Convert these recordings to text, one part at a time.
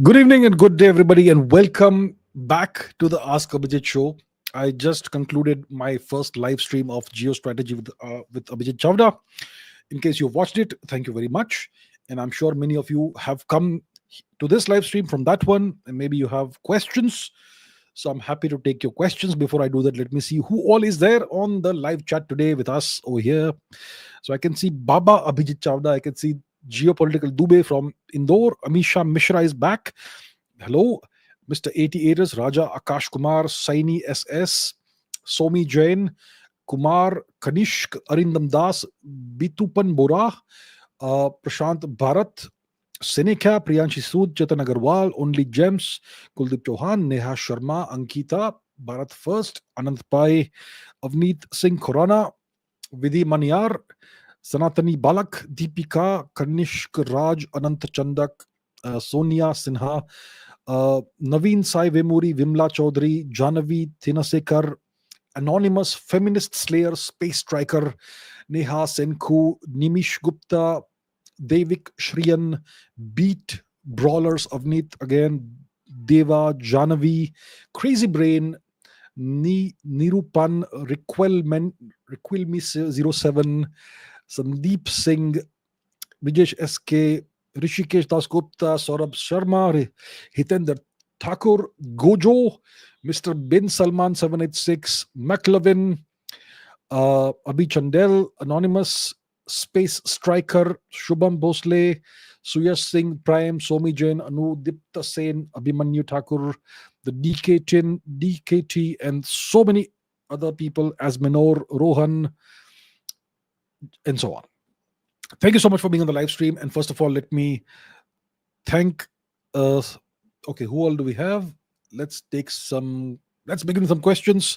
Good evening and good day, everybody, and welcome back to the Ask Abhijit show. I just concluded my first live stream of geostrategy with Abhijit Chavda. In case you've watched it, thank you very much. And I'm sure many of you have come to this live stream from that one, and maybe you have questions. So I'm happy to take your questions. Before I do that, let me see who all is there on the live chat today with us over here. So I can see Baba Abhijit Chavda. I can see Geopolitical Dubey from Indore. Amisha Mishra is back. Hello. Mr. 88ers, Raja Akash Kumar, Saini SS, Somi Jain, Kumar Kanishk, Arindam Das, Bitupan Bora, Prashant Bharat, Seneca, Priyanshi Sood, Chetan Agarwal, Only Gems, Kuldeep Chauhan, Neha Sharma, Ankita, Bharat First, Anant Pai, Avneet Singh Khurana, Vidhi Maniar, Sanatani Balak, Deepika, Kanishk Raj, Anant Chandak, Sonia Sinha, Naveen Sai Vemuri, Vimla Chaudhary, Janavi Thinasekar, Anonymous, Feminist Slayer, Space Striker, Neha Senku, Nimish Gupta, Devik Shriyan, Beat Brawlers, Avneet again, Deva, Janavi, Crazy Brain, Nirupan, Requilmi07, Sandeep Singh, Vijesh SK, Rishikesh Das Gupta, Saurabh Sharma, Hitender Thakur, Gojo, Mr. Bin Salman 786, McLovin, Abhi Chandel, Anonymous, Space Striker, Shubham Bhosle, Suyash Singh Prime, Somi Jain, Anu Dipta Sen, Abhimanyu Thakur, the DKT, and so many other people as Minor, Rohan, and so on. Thank you so much for being on the live stream. And first of all, let me thank okay, who all do we have? Let's begin with some questions.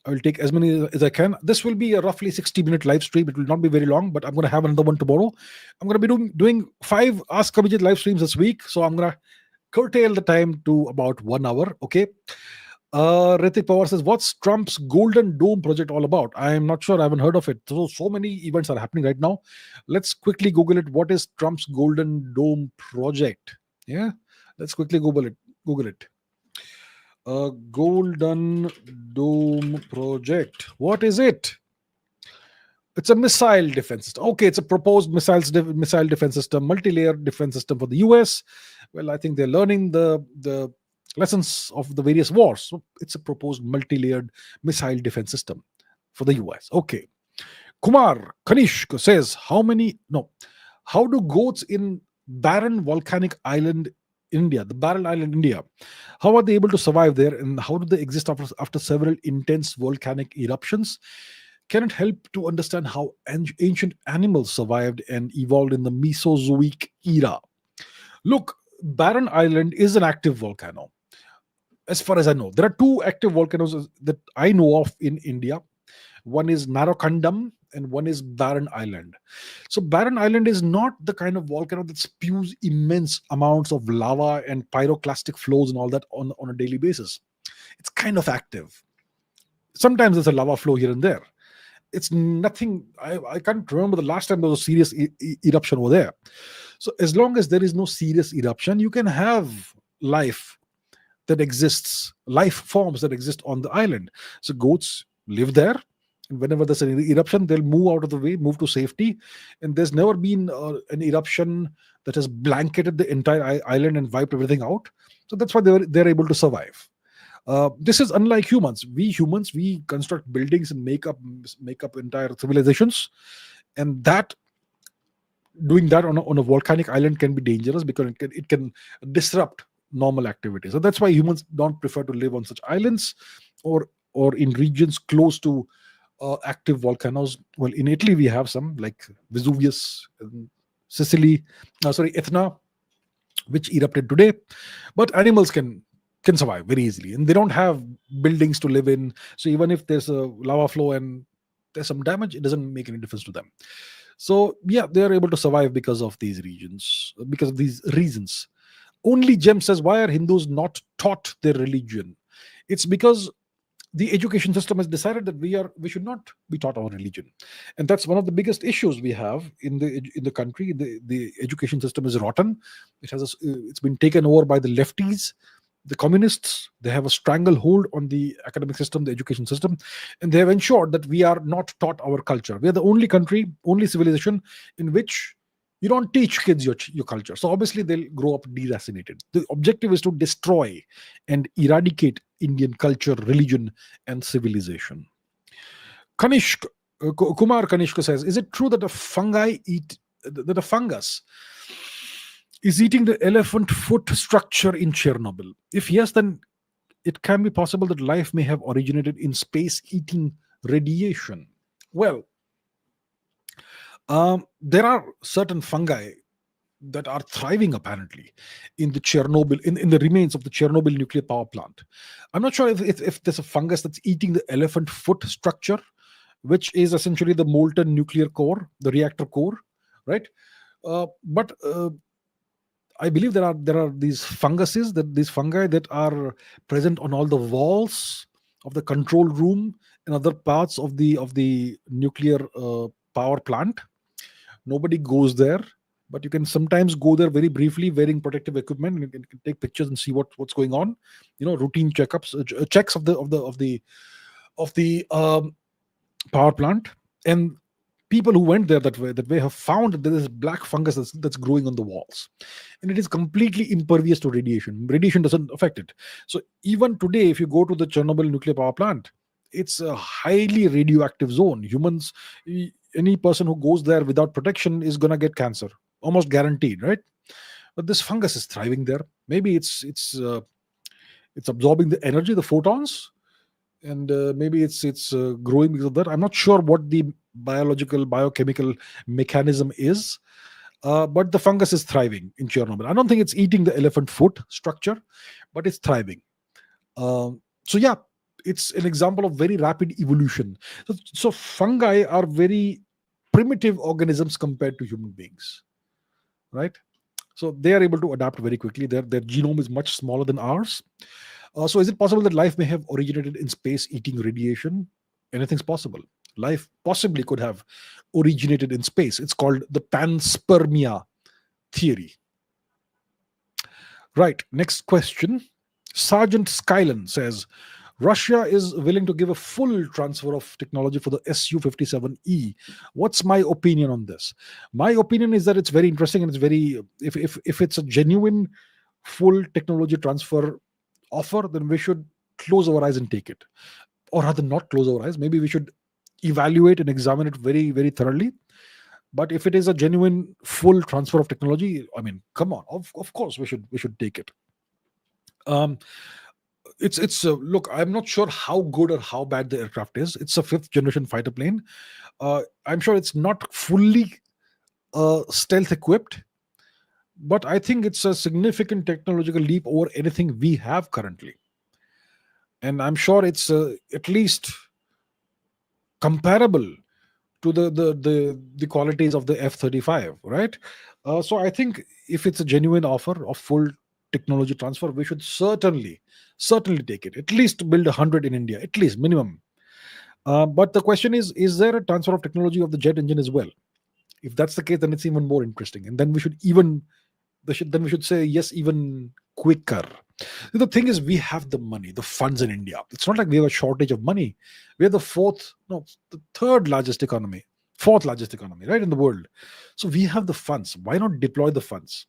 I will take as many as I can. This will be a roughly 60-minute live stream. It will not be very long, but I'm going to have another one tomorrow. I'm going to be doing 5 Ask Abhijit live streams this week. So I'm going to curtail the time to about 1 hour. Okay. Ritik Pawar says, what's Trump's Golden Dome project all about? I'm not sure. I haven't heard of it. So many events are happening right now. Let's quickly Google it. What is Trump's Golden Dome project? Yeah. Let's quickly Google it. Golden Dome project. What is it? It's a missile defense system. Okay, it's a proposed missile defense system, multi-layered defense system for the US. Well, I think they're learning the lessons of the various wars. So it's a proposed multi-layered missile defense system for the US. Okay. Kumar Kanishk says, how do goats in barren volcanic island India, the barren island India, how are they able to survive there, and how do they exist after several intense volcanic eruptions? Can it help to understand how ancient animals survived and evolved in the Mesozoic era? Look, Barren Island is an active volcano. As far as I know, there are 2 active volcanoes that I know of in India. One is Narokandam and one is Barren Island. So Barren Island is not the kind of volcano that spews immense amounts of lava and pyroclastic flows and all that on a daily basis. It's kind of active. Sometimes there's a lava flow here and there. It's nothing. I can't remember the last time there was a serious eruption over there. So as long as there is no serious eruption, you can have life forms that exist on the island. So goats live there, and whenever there's an eruption, they'll move out of the way, move to safety. And there's never been an eruption that has blanketed the entire island and wiped everything out. So that's why they're able to survive. This is unlike humans. We construct buildings and make up entire civilizations, and doing that on a volcanic island can be dangerous because it can disrupt normal activities. So that's why humans don't prefer to live on such islands or in regions close to active volcanoes. Well, in Italy we have some like Vesuvius, Sicily, Etna, which erupted today. But animals can survive very easily, and they don't have buildings to live in. So even if there's a lava flow and there's some damage, it doesn't make any difference to them. So yeah, they are able to survive because of these reasons. Only Gem says, why are Hindus not taught their religion? It's because the education system has decided that we should not be taught our religion, and that's one of the biggest issues we have in the country. The education system is rotten. It's been taken over by the lefties, the communists. They have a stranglehold on the academic system, the education system, and they have ensured that we are not taught our culture. We are the only country, only civilization in which you don't teach kids your culture. So obviously they'll grow up deracinated. The objective is to destroy and eradicate Indian culture, religion, and civilization. Kanishk, Kumar Kanishka says, is it true that a fungus is eating the elephant foot structure in Chernobyl? If yes, then it can be possible that life may have originated in space eating radiation. Well, there are certain fungi that are thriving apparently in the Chernobyl, in the remains of the Chernobyl nuclear power plant. I'm not sure if there's a fungus that's eating the elephant foot structure, which is essentially the molten nuclear core, the reactor core, right? But I believe there are these these fungi that are present on all the walls of the control room and other parts of the nuclear power plant. Nobody goes there, but you can sometimes go there very briefly wearing protective equipment, and you can take pictures and see what's going on. Routine checks of the power plant. And people who went there that way have found that there is black fungus that's growing on the walls, and it is completely impervious to radiation. Radiation doesn't affect it. So even today, if you go to the Chernobyl nuclear power plant, it's a highly radioactive zone. Any person who goes there without protection is going to get cancer, almost guaranteed, right? But this fungus is thriving there. Maybe it's absorbing the energy, the photons, and maybe it's growing because of that. I'm not sure what the biochemical mechanism is, but the fungus is thriving in Chernobyl. I don't think it's eating the elephant foot structure, but it's thriving. So yeah, it's an example of very rapid evolution. So fungi are very primitive organisms compared to human beings, right? So they are able to adapt very quickly. Their genome is much smaller than ours. So is it possible that life may have originated in space eating radiation? Anything's possible. Life possibly could have originated in space. It's called the panspermia theory. Right, next question. Sergeant Skylan says, Russia is willing to give a full transfer of technology for the Su-57E. What's my opinion on this? My opinion is that it's very interesting, and it's very, if it's a genuine full technology transfer offer, then we should close our eyes and take it. Or rather, not close our eyes. Maybe we should evaluate and examine it very, very thoroughly. But if it is a genuine full transfer of technology, I mean, come on, of course we should take it. It's look, I'm not sure how good or how bad the aircraft is. It's a 5th generation fighter plane. I'm sure it's not fully stealth equipped, but I think it's a significant technological leap over anything we have currently, and I'm sure it's at least comparable to the qualities of the F-35, right? So I think if it's a genuine offer of full technology transfer, we should certainly take it. At least build 100 in India, at least minimum. But the question is there a transfer of technology of the jet engine as well? If that's the case, then it's even more interesting, and then we should say yes even quicker. The thing is, we have the money, the funds in India. It's not like we have a shortage of money. We are the third largest economy, fourth largest economy, right, in the world. So we have the funds. Why not deploy the funds?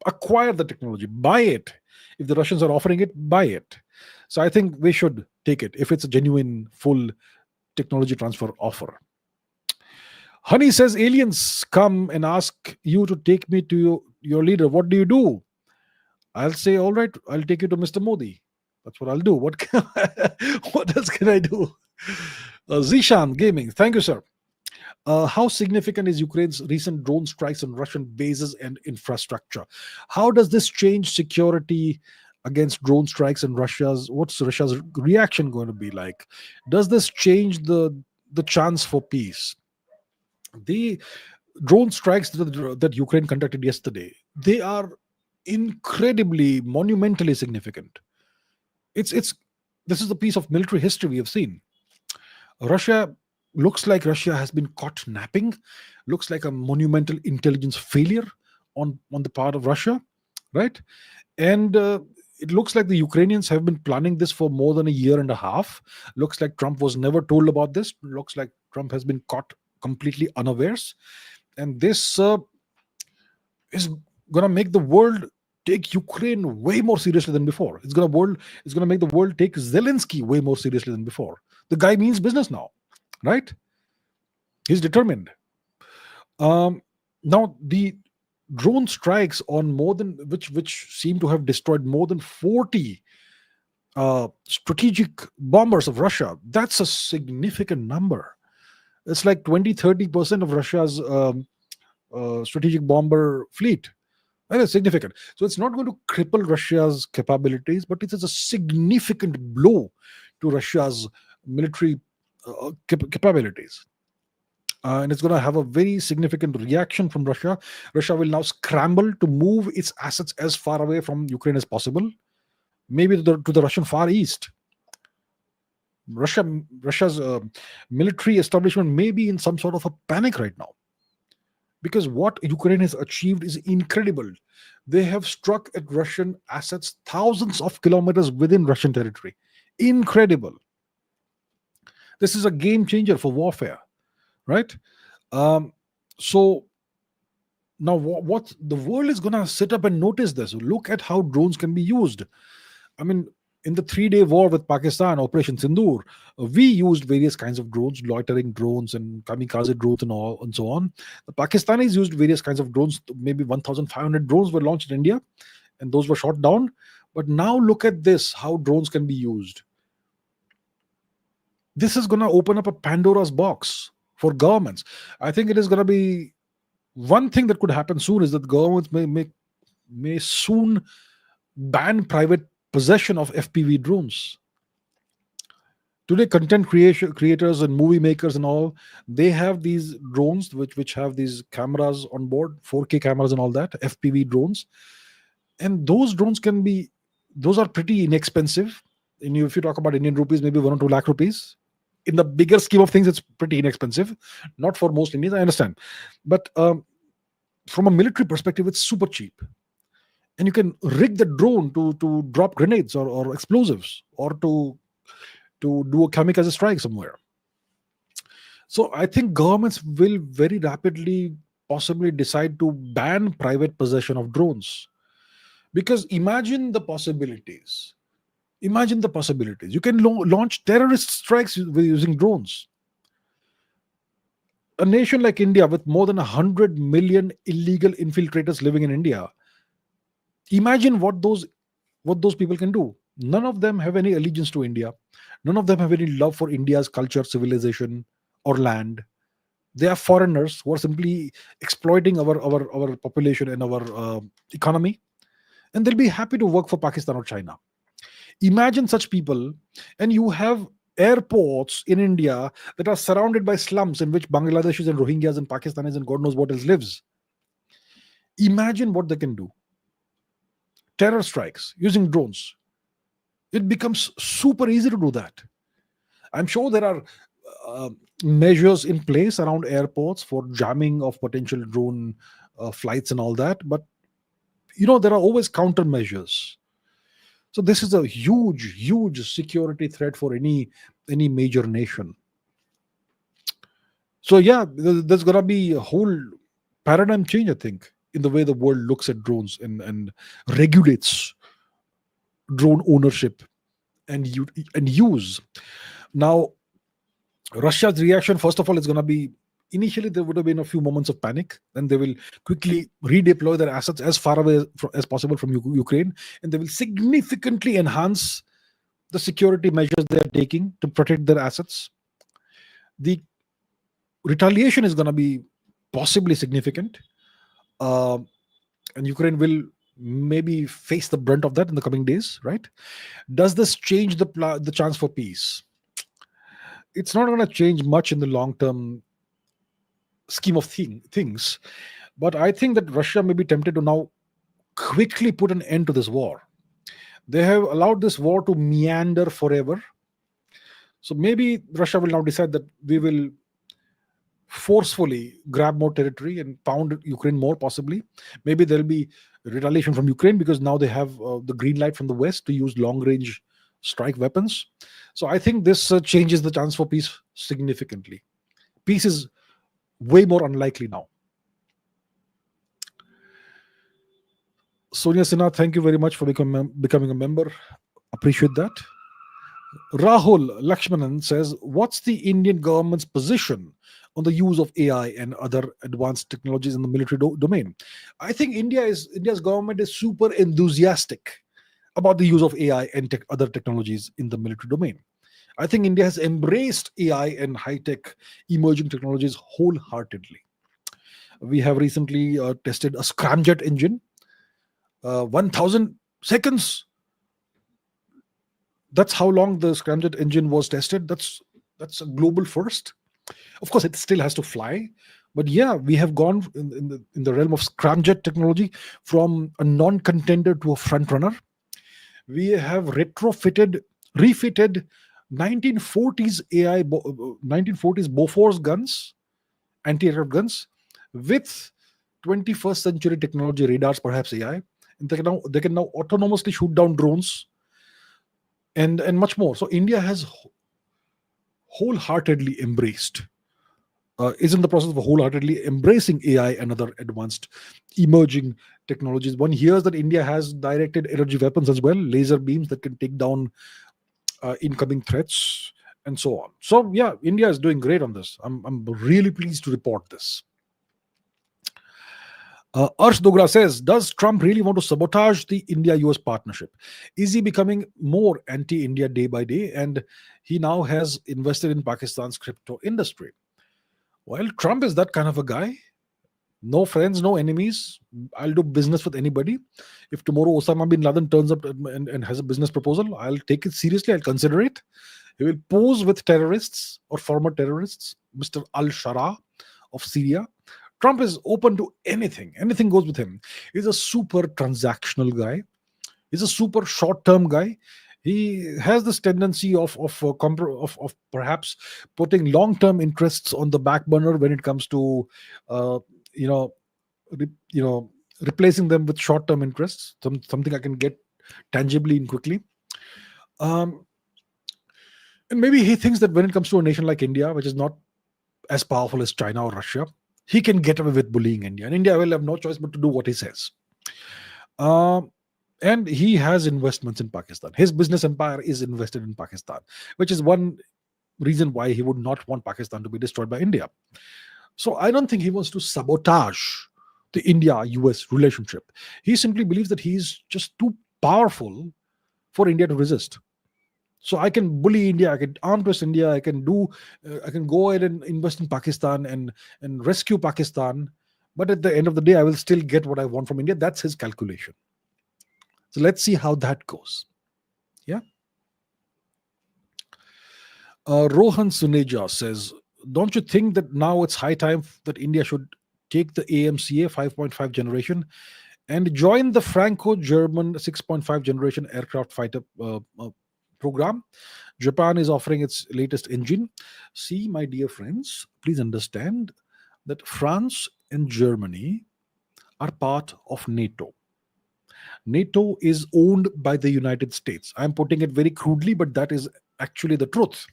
Acquire the technology, buy it. If the Russians are offering it, buy it. So I think we should take it if it's a genuine full technology transfer offer. Honey says, aliens come and ask you to take me to your leader. What do you do? I'll say, all right, I'll take you to Mr. Modi. That's what I'll do. What else can I do? Zishan Gaming, thank you, sir. How significant is Ukraine's recent drone strikes on Russian bases and infrastructure? How does this change security against drone strikes and what's Russia's reaction going to be like? Does this change the chance for peace? The drone strikes that Ukraine conducted yesterday, they are incredibly, monumentally significant. It's This is the piece of military history we have seen. Russia looks like Russia has been caught napping, looks like a monumental intelligence failure on the part of Russia, right? And it looks like the Ukrainians have been planning this for more than a year and a half. Looks like Trump was never told about this. Looks like Trump has been caught completely unawares. And this is going to make the world take Ukraine way more seriously than before. It's going to make the world take Zelensky way more seriously than before. The guy means business now, right? He's determined. Now the drone strikes on more than which seem to have destroyed more than 40 strategic bombers of Russia. That's a significant number. It's like 20-30% of Russia's strategic bomber fleet. That is significant. So it's not going to cripple Russia's capabilities, but it is a significant blow to Russia's military capabilities. And it's going to have a very significant reaction from Russia. Russia will now scramble to move its assets as far away from Ukraine as possible, maybe to the Russian Far East. Russia's military establishment may be in some sort of a panic right now, because what Ukraine has achieved is incredible. They have struck at Russian assets thousands of kilometers within Russian territory. Incredible. This is a game changer for warfare, right? So now what the world is going to sit up and notice this. Look at how drones can be used. I mean, in the 3-day war with Pakistan, Operation Sindoor, we used various kinds of drones, loitering drones and kamikaze drones and all and so on. The Pakistanis used various kinds of drones. Maybe 1,500 drones were launched in India, and those were shot down. But now look at this, how drones can be used. This is going to open up a Pandora's box for governments. I think it is going to be one thing that could happen soon is that governments may soon ban private possession of FPV drones. Today, content creators and movie makers and all, they have these drones which have these cameras on board, 4K cameras and all that, FPV drones. And those drones those are pretty inexpensive. And if you talk about Indian rupees, maybe 1 or 2 lakh rupees. In the bigger scheme of things, it's pretty inexpensive. Not for most Indians, I understand. But from a military perspective, it's super cheap. And you can rig the drone to drop grenades or explosives, or to do a kamikaze strike somewhere. So I think governments will very rapidly possibly decide to ban private possession of drones. Because imagine the possibilities. You can launch terrorist strikes using drones. A nation like India, with more than 100 million illegal infiltrators living in India, imagine what those people can do. None of them have any allegiance to India. None of them have any love for India's culture, civilization, or land. They are foreigners who are simply exploiting our population and our economy, and they'll be happy to work for Pakistan or China. Imagine such people, and you have airports in India that are surrounded by slums in which Bangladeshis and Rohingyas and Pakistanis and God knows what else lives. Imagine what they can do. Terror strikes using drones. It becomes super easy to do that. I'm sure there are measures in place around airports for jamming of potential drone flights and all that, but there are always countermeasures. So this is a huge security threat for any major nation. So yeah, there's gonna be a whole paradigm change, I think, in the way the world looks at drones and regulates drone ownership and use. Now, Russia's reaction, first of all, is going to be, initially there would have been a few moments of panic, then they will quickly redeploy their assets as far away as possible from Ukraine, and they will significantly enhance the security measures they are taking to protect their assets. The retaliation is going to be possibly significant, and Ukraine will maybe face the brunt of that in the coming days, right? Does this change the chance for peace? It's not going to change much in the long-term scheme of things, but I think that Russia may be tempted to now quickly put an end to this war. They have allowed this war to meander forever. So maybe Russia will now decide that we will forcefully grab more territory and pound Ukraine more, possibly. Maybe there'll be retaliation from Ukraine because now they have the green light from the West to use long range strike weapons. So I think this changes the chance for peace significantly. Peace is way more unlikely now. Sonia Sinha, thank you very much for becoming a member. Appreciate that. Rahul Lakshmanan says, what's the Indian government's position on the use of AI and other advanced technologies in the military domain? I think India's government is super enthusiastic about the use of AI and other technologies in the military domain. I think India has embraced AI and high-tech emerging technologies wholeheartedly. We have recently tested a scramjet engine, 1,000 seconds. That's how long the scramjet engine was tested. That's a global first. Of course, it still has to fly, but yeah, we have gone in the realm of scramjet technology from a non-contender to a front runner. We have refitted 1940s 1940s Bofors guns, anti-aircraft guns, with 21st century technology, radars, perhaps AI, and they can now autonomously shoot down drones and much more. So India has wholeheartedly embraced, is in the process of wholeheartedly embracing AI and other advanced emerging technologies. One hears that India has directed energy weapons as well, laser beams that can take down incoming threats and so on. So yeah, India is doing great on this. I'm really pleased to report this. Arsh Dogra says, does Trump really want to sabotage the India-US partnership? Is he becoming more anti-India day by day? And he now has invested in Pakistan's crypto industry. Well, Trump is that kind of a guy. No friends, no enemies. I'll do business with anybody. If tomorrow Osama bin Laden turns up and has a business proposal, I'll take it seriously. I'll consider it. He will pose with terrorists or former terrorists, Mr. Al-Shara of Syria. Trump is open to anything. Anything goes with him. He's a super transactional guy. He's a super short-term guy. He has this tendency of perhaps putting long-term interests on the back burner when it comes to replacing them with short-term interests. Something I can get tangibly and quickly. And maybe he thinks that when it comes to a nation like India, which is not as powerful as China or Russia, he can get away with bullying India. And India will have no choice but to do what he says. And he has investments in Pakistan. His business empire is invested in Pakistan, which is one reason why he would not want Pakistan to be destroyed by India. So I don't think he wants to sabotage the India-US relationship. He simply believes that he's just too powerful for India to resist. So I can bully India, I can arm twist India, I can go ahead and invest in Pakistan and rescue Pakistan. But at the end of the day, I will still get what I want from India. That's his calculation. So let's see how that goes. Yeah. Rohan Suneja says, don't you think that now it's high time that India should take the AMCA 5.5 generation and join the Franco-German 6.5 generation aircraft fighter program? Japan is offering its latest engine. See, my dear friends, please understand that France and Germany are part of NATO. NATO is owned by the United States. I'm putting it very crudely, but that is actually the truth.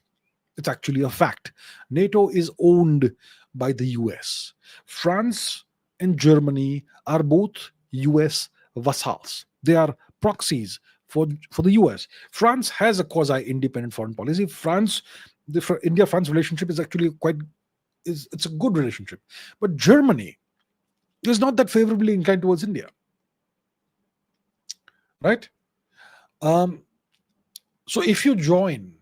It's actually a fact. NATO is owned by the US. France and Germany are both US vassals. They are proxies for the US. France has a quasi-independent foreign policy. The India-France relationship is actually it's a good relationship. But Germany is not that favorably inclined towards India. Right? So if you join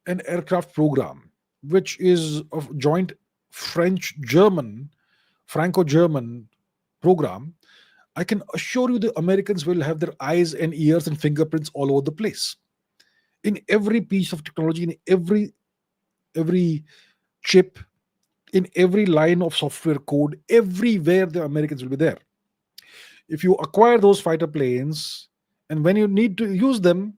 an aircraft program, which is a joint Franco-German program, I can assure you the Americans will have their eyes and ears and fingerprints all over the place. In every piece of technology, in every chip, in every line of software code, everywhere the Americans will be there. If you acquire those fighter planes And when you need to use them,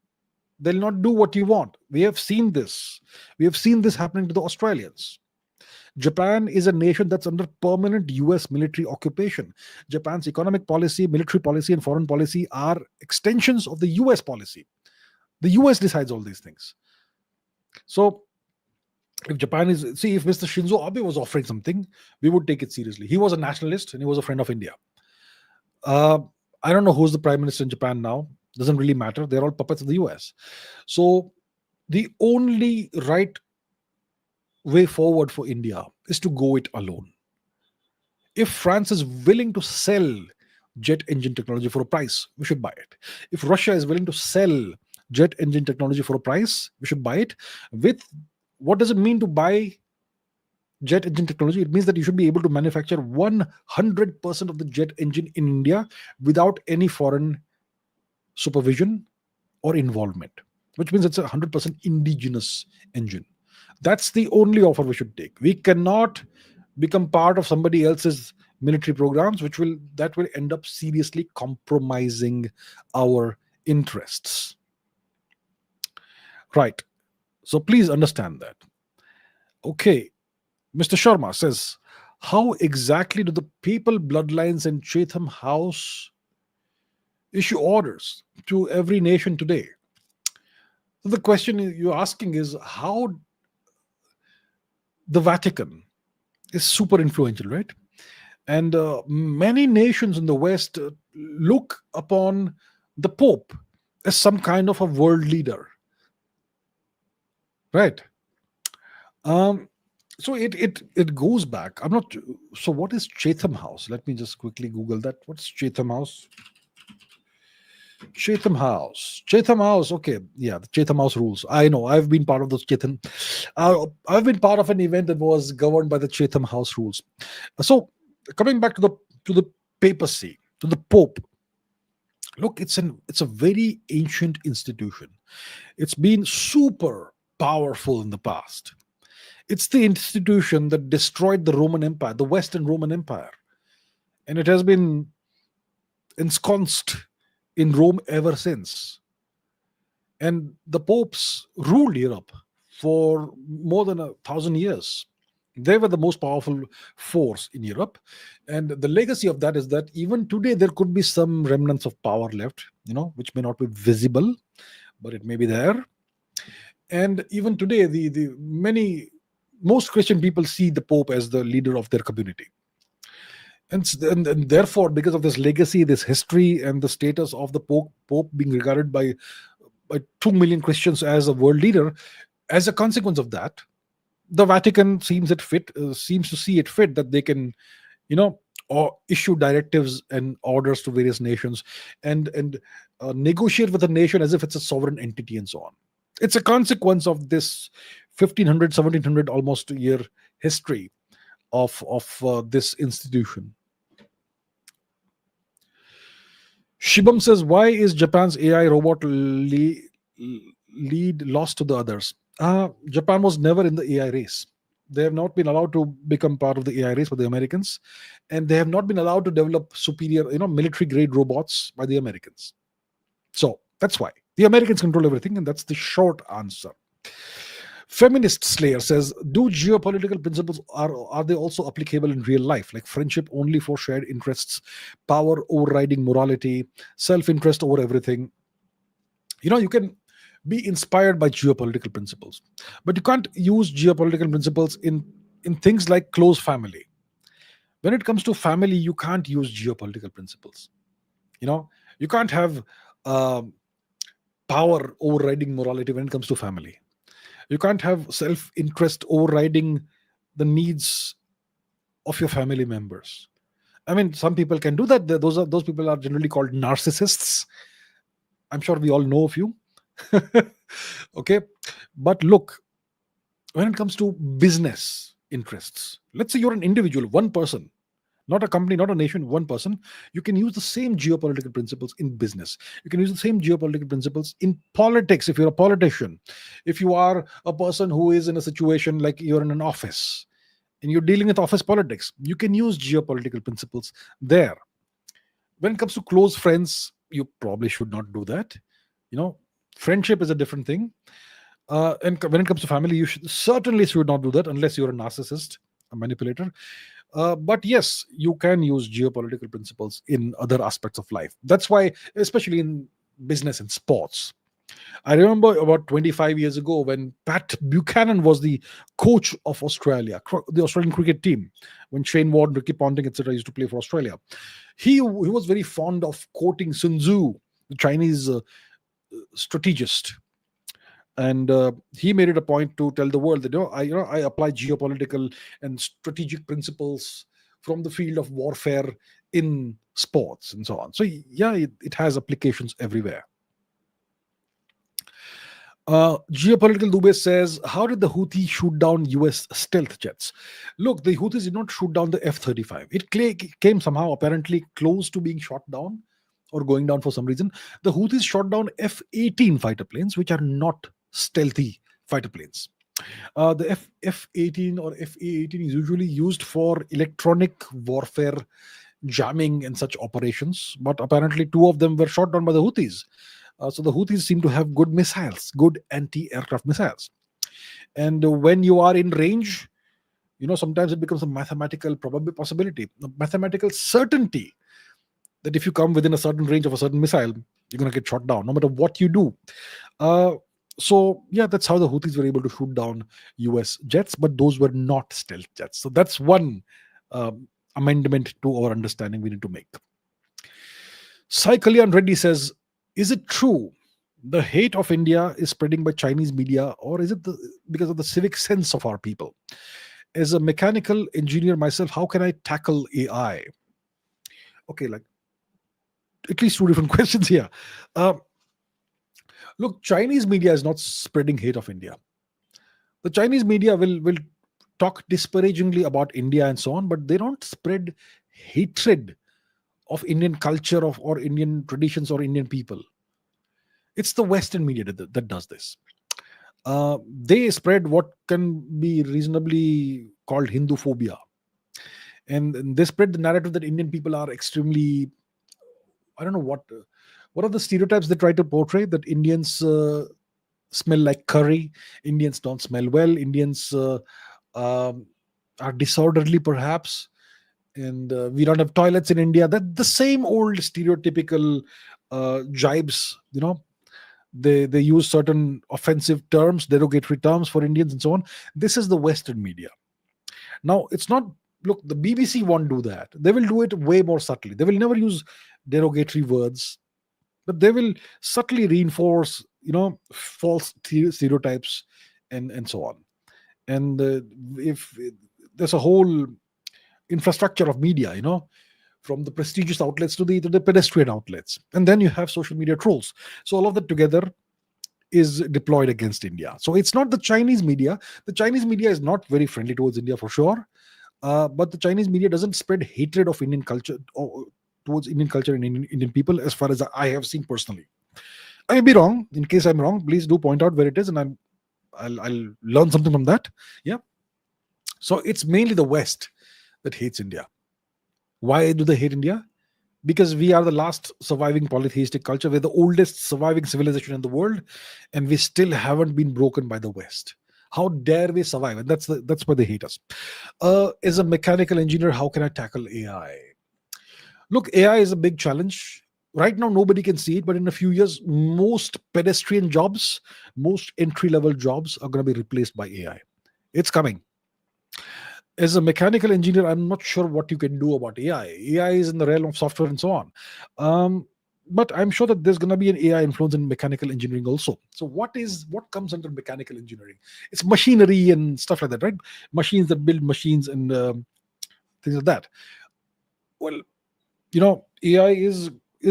they'll not do what you want. We have seen this. We have seen this happening to the Australians. Japan is a nation that's under permanent US military occupation. Japan's economic policy, military policy, and foreign policy are extensions of the US policy. The US decides all these things. So if Japan is, see, if Mr. Shinzo Abe was offering something, we would take it seriously. He was a nationalist and he was a friend of India. Uh, I don't know who's the prime minister in Japan now. Doesn't really matter. They're all puppets of the US. So the only right way forward for India is to go it alone. If France is willing to sell jet engine technology for a price, we should buy it. If Russia is willing to sell jet engine technology for a price, we should buy it. With what does it mean to buy jet engine technology? It means that you should be able to manufacture 100% of the jet engine in India without any foreign supervision or involvement, which means it's a 100% indigenous engine. That's the only offer we should take. We cannot become part of somebody else's military programs, that will end up seriously compromising our interests. Right. So please understand that. Okay. Mr. Sharma says, how exactly do the papal bloodlines and Chatham House issue orders to every nation today? So the question you're asking is how the Vatican is super influential, right? And many nations in the West look upon the Pope as some kind of a world leader, right? So it goes back. I'm not. So what is Chatham House? Let me just quickly Google that. What's Chatham House? Chatham House. Chatham House. Okay, yeah, the Chatham House rules. I know. I've been part of those Chatham. I've been part of an event that was governed by the Chatham House rules. So coming back to the papacy, to the Pope. Look, it's a very ancient institution. It's been super powerful in the past. It's the institution that destroyed the Roman Empire, the Western Roman Empire, and it has been ensconced in Rome ever since. And the popes ruled Europe for more than 1,000 years. They were the most powerful force in Europe. And the legacy of that is that even today there could be some remnants of power left, which may not be visible, but it may be there. And even today, most Christian people see the Pope as the leader of their community. And therefore, because of this legacy, this history, and the status of the Pope being regarded by 2 million Christians as a world leader, as a consequence of that, the Vatican seems to see it fit that they can, or issue directives and orders to various nations and negotiate with a nation as if it's a sovereign entity and so on. It's a consequence of this 1500, 1700 almost year history of this institution. Shibam says, why is Japan's AI robot lead lost to the others? Japan was never in the AI race. They have not been allowed to become part of the AI race by the Americans, and they have not been allowed to develop superior, military grade robots by the Americans. So that's why the Americans control everything, and that's the short answer. Feminist Slayer says, do geopolitical principles are they also applicable in real life, like friendship only for shared interests, power overriding morality, self-interest over everything? You can be inspired by geopolitical principles, but you can't use geopolitical principles in things like close family. When it comes to family, you can't use geopolitical principles. You can't have power overriding morality when it comes to family. You can't have self-interest overriding the needs of your family members. I mean, some people can do that. Those people are generally called narcissists. I'm sure we all know of you. Okay. But look, when it comes to business interests, let's say you're an individual, one person, not a company, not a nation, one person, you can use the same geopolitical principles in business. You can use the same geopolitical principles in politics if you're a politician. If you are a person who is in a situation like you're in an office and you're dealing with office politics, you can use geopolitical principles there. When it comes to close friends, you probably should not do that. You know, friendship is a different thing. And when it comes to family, you certainly should not do that unless you're a narcissist, a manipulator. But yes, you can use geopolitical principles in other aspects of life. That's why, especially in business and sports. I remember about 25 years ago when Pat Buchanan was the coach of Australia, the Australian cricket team, when Shane Warne, Ricky Ponting, etc., used to play for Australia. He was very fond of quoting Sun Tzu, the Chinese strategist, and he made it a point to tell the world that I apply geopolitical and strategic principles from the field of warfare in sports and so on. So yeah, it has applications everywhere. Geopolitical Dubey says, how did the Houthi shoot down US stealth jets? Look, the Houthis did not shoot down the F-35. It came somehow apparently close to being shot down or going down for some reason. The Houthis shot down F-18 fighter planes, which are not stealthy fighter planes. The F-18 or F-A-18 is usually used for electronic warfare, jamming and such operations, but apparently two of them were shot down by the Houthis. So the Houthis seem to have good missiles, good anti-aircraft missiles. And when you are in range, sometimes it becomes a mathematical possibility, a mathematical certainty that if you come within a certain range of a certain missile, you're going to get shot down, no matter what you do. So yeah, that's how the Houthis were able to shoot down US jets, but those were not stealth jets. So that's one amendment to our understanding we need to make. Sai Kalyan Reddy says, is it true the hate of India is spreading by Chinese media, or is it because of the civic sense of our people? As a mechanical engineer myself, how can I tackle AI? Okay, like at least two different questions here. Look, Chinese media is not spreading hate of India. The Chinese media will talk disparagingly about India and so on, but they don't spread hatred of Indian culture or Indian traditions or Indian people. It's the Western media that does this. They spread what can be reasonably called Hindu phobia. And they spread the narrative that Indian people are extremely, I don't know what are the stereotypes they try to portray, that Indians smell like curry, Indians don't smell well, Indians are disorderly perhaps, and we don't have toilets in India. That the same old stereotypical jibes, they use certain offensive terms, derogatory terms for Indians and so on. This is the Western media. Now, it's not, look, the BBC won't do that. They will do it way more subtly. They will never use derogatory words, but they will subtly reinforce, false stereotypes and so on. And if there's a whole infrastructure of media, from the prestigious outlets to the pedestrian outlets, and then you have social media trolls. So all of that together is deployed against India. So it's not the Chinese media. The Chinese media is not very friendly towards India for sure, but the Chinese media doesn't spread hatred of Indian culture or towards Indian culture and Indian people, as far as I have seen personally. I may be wrong. In case I'm wrong, please do point out where it is, and I'll learn something from that. Yeah. So it's mainly the West that hates India. Why do they hate India? Because we are the last surviving polytheistic culture. We're the oldest surviving civilization in the world, and we still haven't been broken by the West. How dare we survive? And that's why they hate us. As a mechanical engineer, how can I tackle AI? Look, AI is a big challenge. Right now, nobody can see it, but in a few years, most pedestrian jobs, most entry-level jobs are going to be replaced by AI. It's coming. As a mechanical engineer, I'm not sure what you can do about AI. AI is in the realm of software and so on. But I'm sure that there's going to be an AI influence in mechanical engineering also. So what comes under mechanical engineering? It's machinery and stuff like that, right? Machines that build machines and things like that. Well, AI is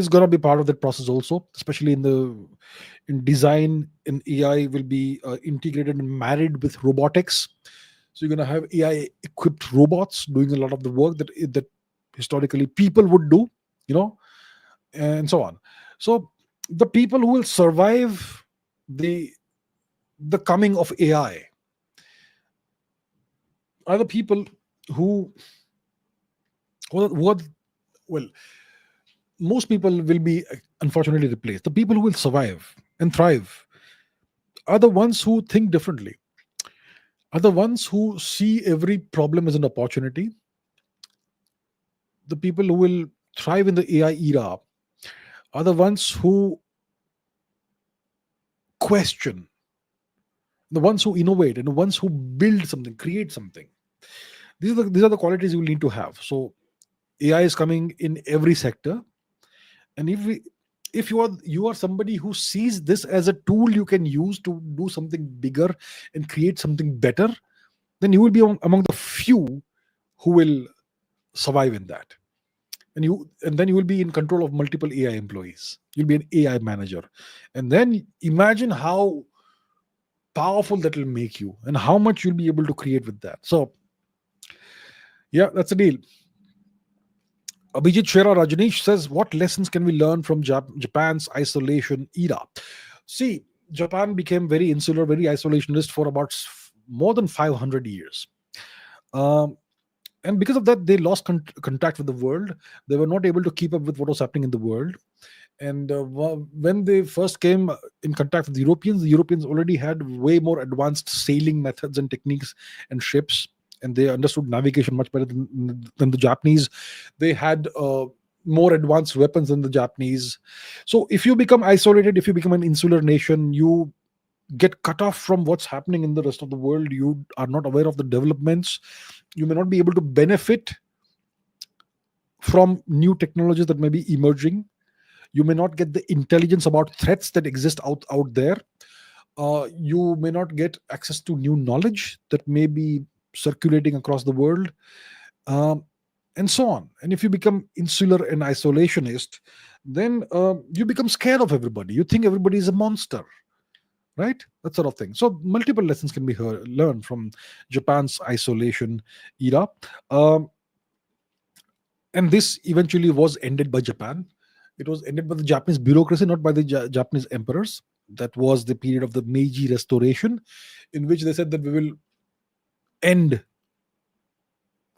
going to be part of that process also, especially in design. And AI will be integrated and married with robotics. So you're going to have AI equipped robots doing a lot of the work that historically people would do, and so on. So the people who will survive the coming of AI are the people who are, well, most people will be unfortunately replaced. The people who will survive and thrive are the ones who think differently, are the ones who see every problem as an opportunity. The people who will thrive in the AI era are the ones who question, the ones who innovate, and the ones who build something, create something. These are the qualities you will need to have. So AI is coming in every sector, and if you are somebody who sees this as a tool you can use to do something bigger and create something better, then you will be among the few who will survive in that. And then you will be in control of multiple AI employees. You'll be an AI manager, and then imagine how powerful that will make you and how much you'll be able to create with that. So yeah, that's the deal. Abhijit Shera Rajneesh says, what lessons can we learn from Japan's isolation era? See, Japan became very insular, very isolationist for about more than 500 years. Um, and because of that, they lost contact with the world. They were not able to keep up with what was happening in the world. And when they first came in contact with the Europeans already had way more advanced sailing methods and techniques and ships, and they understood navigation much better than the Japanese. They had more advanced weapons than the Japanese. So if you become isolated, if you become an insular nation, you get cut off from what's happening in the rest of the world. You are not aware of the developments. You may not be able to benefit from new technologies that may be emerging. You may not get the intelligence about threats that exist out there. You may not get access to new knowledge that may be circulating across the world, and so on. And if you become insular and isolationist, then you become scared of everybody. You think everybody is a monster, right? That sort of thing. So multiple lessons can be learned from Japan's isolation era. And this eventually was ended by Japan. It was ended by the Japanese bureaucracy, not by the Japanese emperors. That was the period of the Meiji Restoration, in which they said that we will end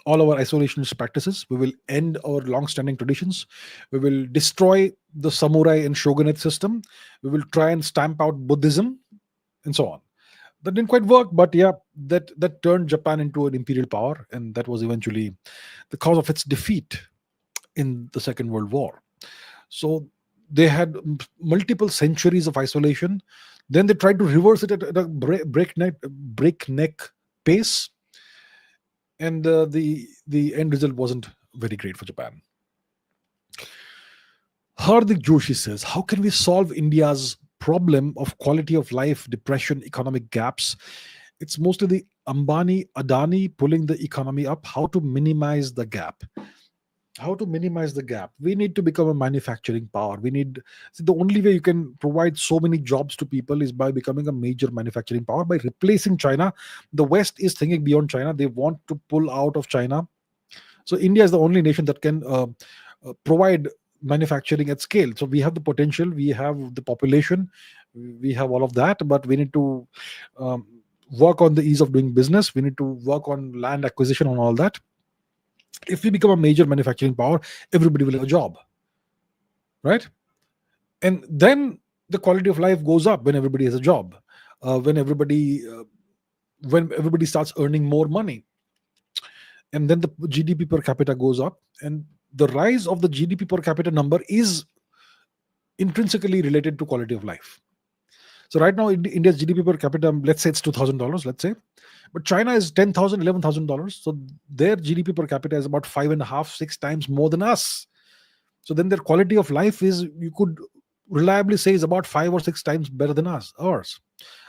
all our isolationist practices. We will end our long-standing traditions. We will destroy the samurai and shogunate system. We will try and stamp out Buddhism, and so on. That didn't quite work, but yeah, that turned Japan into an imperial power, and that was eventually the cause of its defeat in the Second World War. So they had multiple centuries of isolation. Then they tried to reverse it at a breakneck pace, and the end result wasn't very great for Japan. Hardik Joshi says, how can we solve India's problem of quality of life, depression, economic gaps? It's mostly the Ambani, Adani pulling the economy up. How to minimize the gap? We need to become a manufacturing power. The only way you can provide so many jobs to people is by becoming a major manufacturing power, by replacing China. The West is thinking beyond China. They want to pull out of China. So India is the only nation that can provide manufacturing at scale. So we have the potential, we have the population, we have all of that, but we need to work on the ease of doing business. We need to work on land acquisition and all that. If we become a major manufacturing power, everybody will have a job, right? And then the quality of life goes up when everybody has a job, when everybody starts earning more money, and then the GDP per capita goes up. And the rise of the GDP per capita number is intrinsically related to quality of life. So right now, India's GDP per capita, let's say it's $2,000, let's say, but China is $10,000, $11,000. So their GDP per capita is about 5.5, 6 times more than us. So then their quality of life is, you could reliably say, is about 5 or 6 times better than ours.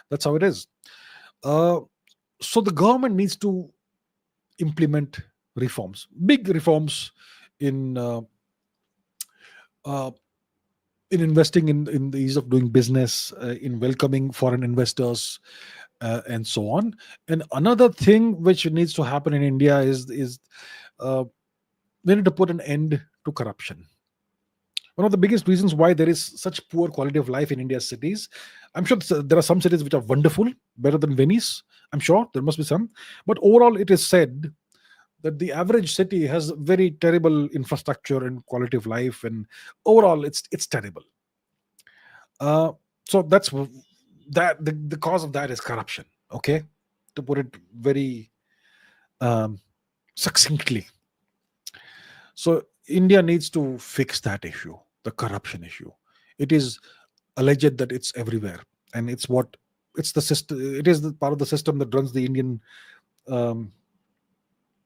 That's how it is. So the government needs to implement reforms, big reforms in investing in the ease of doing business, in welcoming foreign investors, and so on. And another thing which needs to happen in India is we need to put an end to corruption. One of the biggest reasons why there is such poor quality of life in India's cities, I'm sure there are some cities which are wonderful, better than Venice. I'm sure there must be some. But overall, it is said that the average city has very terrible infrastructure and quality of life, and overall it's terrible. Uh, so that's that the cause of that is corruption. Okay, to put it very um, succinctly. So India needs to fix that issue, the corruption issue. It is alleged that it's everywhere, and it's the system. It is the part of the system that runs the Indian um,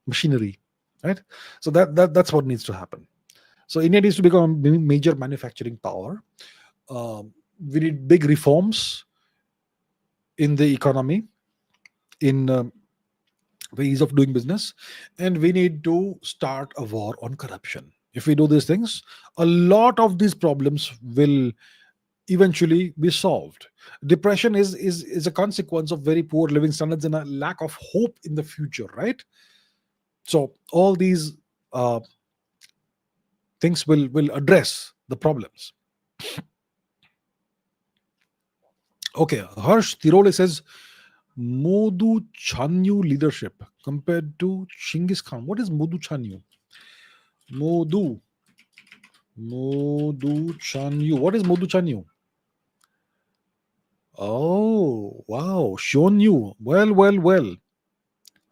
machinery, right? So that's what needs to happen. So India needs to become a major manufacturing power. We need big reforms in the economy, in the ease of doing business, and we need to start a war on corruption. If we do these things, a lot of these problems will eventually be solved. Depression is a consequence of very poor living standards and a lack of hope in the future, right? So all these uh, things will address the problems. Okay, Harsh Tirole says Modu Chanyu leadership compared to Chinggis Khan. What is Modu Chanyu? Modu Chanyu. What is Modu Chanyu? Oh, wow. Shonyu. Well.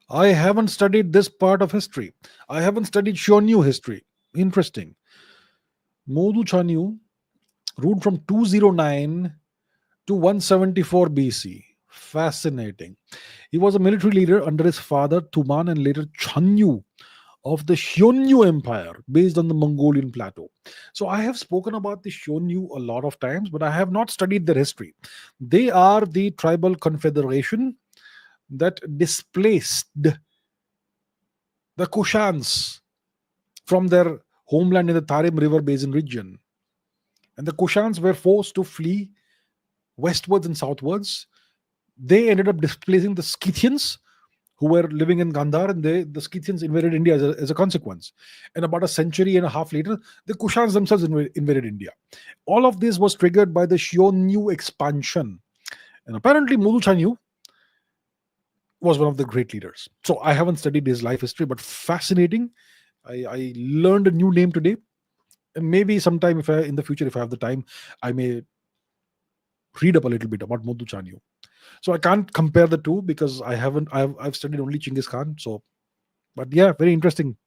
I haven't studied this part of history. I haven't studied Shonyu history. Interesting. Modu Chanyu ruled from 209 to 174 BC. Fascinating. He was a military leader under his father Tuman and later Chanyu of the Xiongnu Empire based on the Mongolian plateau. So I have spoken about the Xiongnu a lot of times, but I have not studied their history. They are the tribal confederation that displaced the Kushans from their homeland in the Tarim River Basin region. And the Kushans were forced to flee westwards and southwards. They ended up displacing the Scythians who were living in Gandhar, and the Scythians invaded India as a consequence. And about a century and a half later, the Kushans themselves invaded India. All of this was triggered by the Xiongnu expansion. And apparently, Modu Chanyu was one of the great leaders. So I haven't studied his life history, but fascinating. I learned a new name today. And maybe sometime, in the future, if I have the time, I may read up a little bit about Modu Chanyu. So I can't compare the two because I've studied only Chinggis Khan. So, but yeah, very interesting.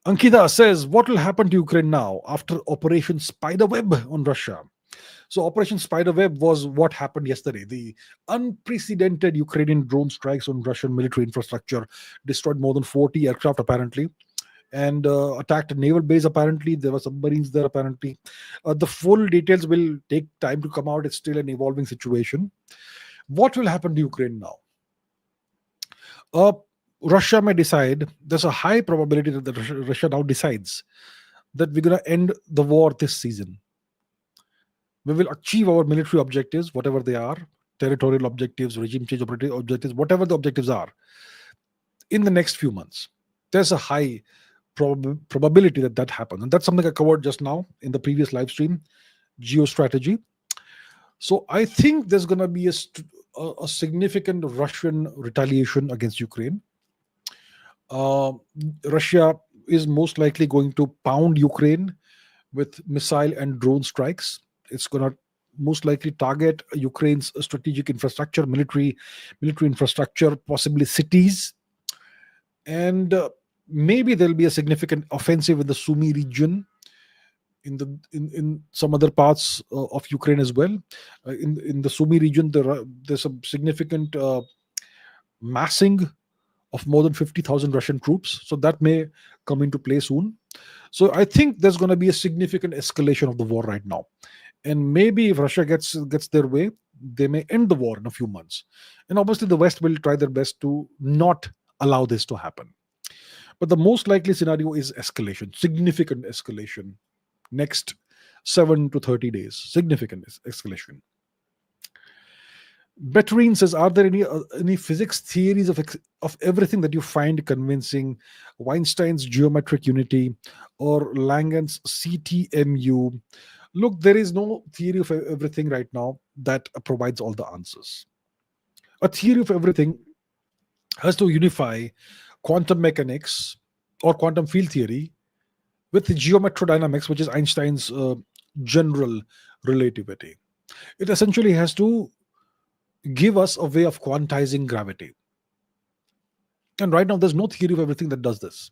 Ankita says, what will happen to Ukraine now after Operation Spiderweb on Russia? So Operation Spiderweb was what happened yesterday. The unprecedented Ukrainian drone strikes on Russian military infrastructure destroyed more than 40 aircraft apparently, and attacked a naval base apparently. There were submarines there apparently. The full details will take time to come out. It's still an evolving situation. What will happen to Ukraine now? Russia may decide, there's a high probability that Russia now decides that we're going to end the war this season. We will achieve our military objectives, whatever they are, territorial objectives, regime change objectives, whatever the objectives are, in the next few months. There's a high probability that happens. And that's something I covered just now in the previous live stream, geostrategy. So I think there's going to be a significant Russian retaliation against Ukraine. Russia is most likely going to pound Ukraine with missile and drone strikes. It's going to most likely target Ukraine's strategic infrastructure, military infrastructure, possibly cities. And maybe there'll be a significant offensive in the Sumy region, in some other parts of Ukraine as well. In the Sumy region, there's a significant massing of more than 50,000 Russian troops. So that may come into play soon. So I think there's going to be a significant escalation of the war right now. And maybe if Russia gets their way, they may end the war in a few months. And obviously the West will try their best to not allow this to happen. But the most likely scenario is escalation, significant escalation. Next 7 to 30 days, significant escalation. Betterine says, are there any physics theories of everything that you find convincing? Weinstein's geometric unity or Langen's CTMU? Look, there is no theory of everything right now that provides all the answers. A theory of everything has to unify quantum mechanics or quantum field theory with geometrodynamics, which is Einstein's general relativity. It essentially has to give us a way of quantizing gravity. And right now, there's no theory of everything that does this.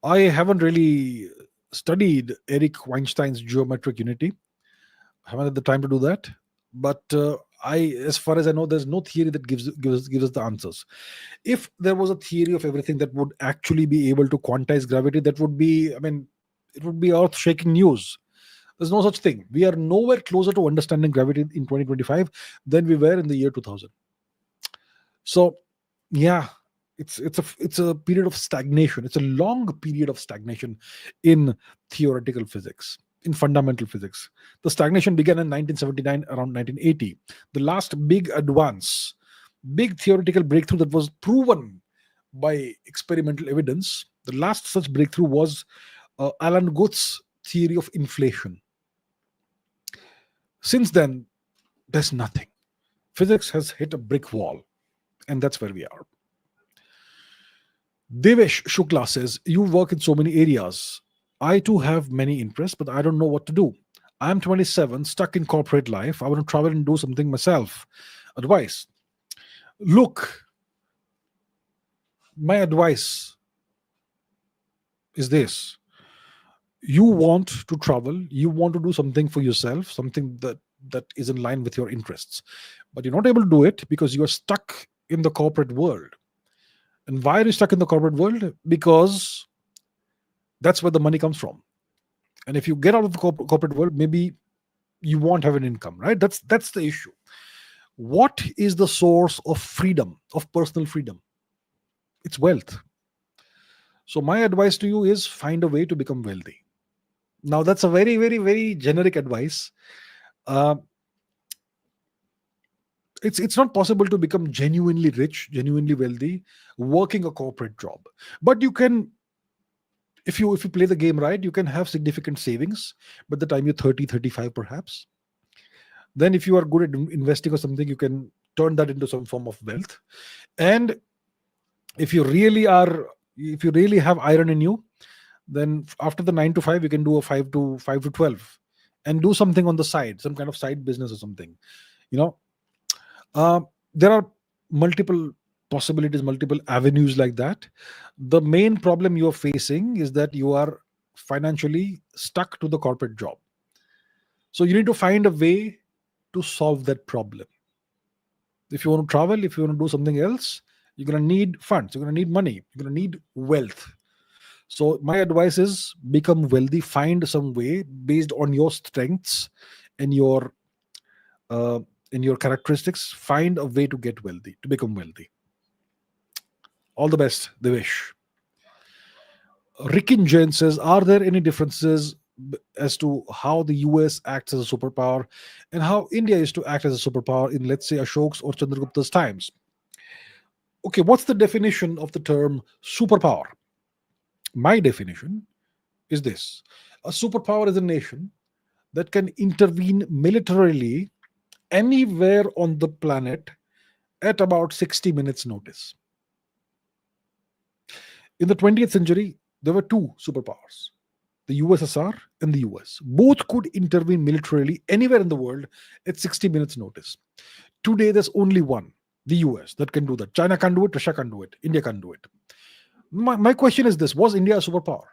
I haven't really studied Eric Weinstein's geometric unity. I haven't had the time to do that. But as far as I know, there's no theory that gives us the answers. If there was a theory of everything that would actually be able to quantize gravity, that would be, I mean, it would be earth-shaking news. There's no such thing. We are nowhere closer to understanding gravity in 2025 than we were in the year 2000. So, yeah, it's a period of stagnation. It's a long period of stagnation in theoretical physics, in fundamental physics. The stagnation began in 1979, around 1980. The last big advance, big theoretical breakthrough that was proven by experimental evidence, the last such breakthrough was Alan Guth's theory of inflation. Since then, there's nothing. Physics has hit a brick wall, and that's where we are. Devesh Shukla says, you work in so many areas. I too have many interests, but I don't know what to do. I'm 27, stuck in corporate life. I want to travel and do something myself. Advice. Look, my advice is this. You want to travel, you want to do something for yourself, something that is in line with your interests, but you're not able to do it because you're stuck in the corporate world. And why are you stuck in the corporate world? Because that's where the money comes from. And if you get out of the corporate world, maybe you won't have an income, right? That's the issue. What is the source of freedom, of personal freedom? It's wealth. So my advice to you is find a way to become wealthy. Now, that's a very, very, very generic advice. It's not possible to become genuinely rich, genuinely wealthy, working a corporate job. But you can, if you play the game right, you can have significant savings by the time you're 30, 35 perhaps. Then if you are good at investing or something, you can turn that into some form of wealth. And if you really have iron in you, then after the 9 to 5, you can do a 5 to 12 and do something on the side, some kind of side business or something. There are multiple possibilities, multiple avenues like that. The main problem you are facing is that you are financially stuck to the corporate job. So you need to find a way to solve that problem. If you want to travel, if you want to do something else, you're going to need funds, you're going to need money, you're going to need wealth. So my advice is become wealthy, find some way based on your strengths and your characteristics, find a way to get wealthy, to become wealthy. All the best, Devesh. Rikin Jain says, are there any differences as to how the US acts as a superpower and how India is to act as a superpower in, let's say, Ashok's or Chandragupta's times? Okay, what's the definition of the term superpower? My definition is this. A superpower is a nation that can intervene militarily anywhere on the planet at about 60 minutes notice. In the 20th century, there were two superpowers, the USSR and the US. Both could intervene militarily anywhere in the world at 60 minutes notice. Today, there's only one, the US, that can do that. China can't do it, Russia can't do it, India can't do it. My question is this, was India a superpower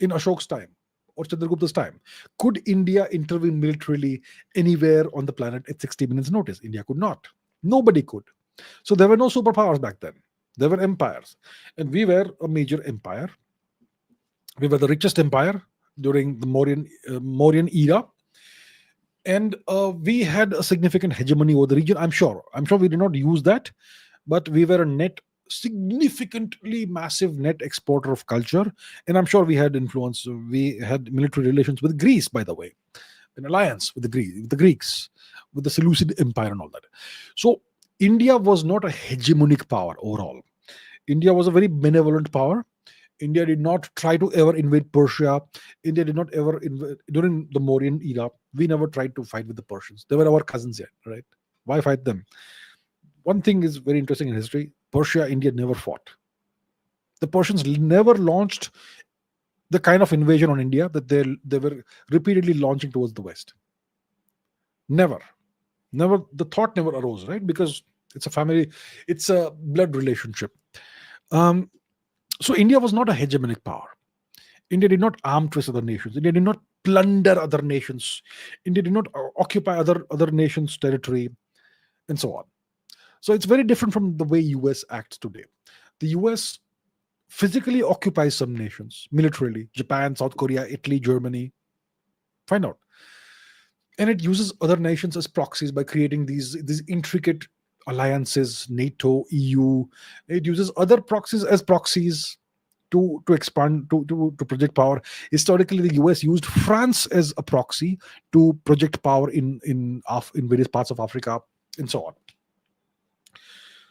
in Ashok's time or Chandragupta's time? Could India intervene militarily anywhere on the planet at 60 minutes notice? India could not. Nobody could. So there were no superpowers back then. There were empires. And we were a major empire. We were the richest empire during the Mauryan era. And we had a significant hegemony over the region, I'm sure. I'm sure we did not use that, but we were a significantly massive net exporter of culture, and I'm sure we had influence. We had military relations with Greece, by the way, an alliance with the Greeks, with the Seleucid Empire and all that. So India was not a hegemonic power overall. India was a very benevolent power. India did not try to ever invade Persia. India did not ever invade during the Mauryan era. We never tried to fight with the Persians. They were our cousins yet, right? Why fight them? One thing is very interesting in history. Persia, India never fought. The Persians never launched the kind of invasion on India that they were repeatedly launching towards the West. Never, never. The thought never arose, right? Because it's a family, it's a blood relationship. Um, so India was not a hegemonic power. India did not arm twist other nations. India did not plunder other nations. India did not occupy other nations' territory, and so on. So it's very different from the way US acts today. The US physically occupies some nations militarily: Japan, South Korea, Italy, Germany. Find out. And it uses other nations as proxies by creating these intricate alliances, NATO, EU. It uses other proxies as proxies to expand, to project power. Historically, the US used France as a proxy to project power in various parts of Africa, and so on.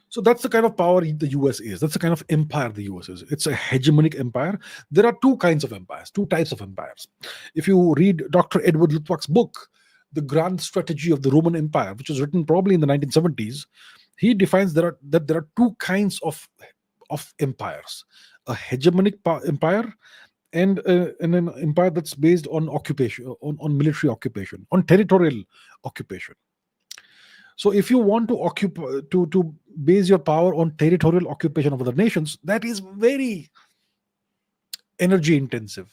So that's the kind of power the US is. That's the kind of empire the US is. It's a hegemonic empire. There are two kinds of empires, two types of empires. If you read Dr. Edward Luttwak's book, The Grand Strategy of the Roman Empire, which was written probably in the 1970s, he defines that there are two kinds of empires: a hegemonic empire and an empire that's based on occupation, on military occupation, on territorial occupation. So if you want to occupy, to base your power on territorial occupation of other nations, that is very energy intensive.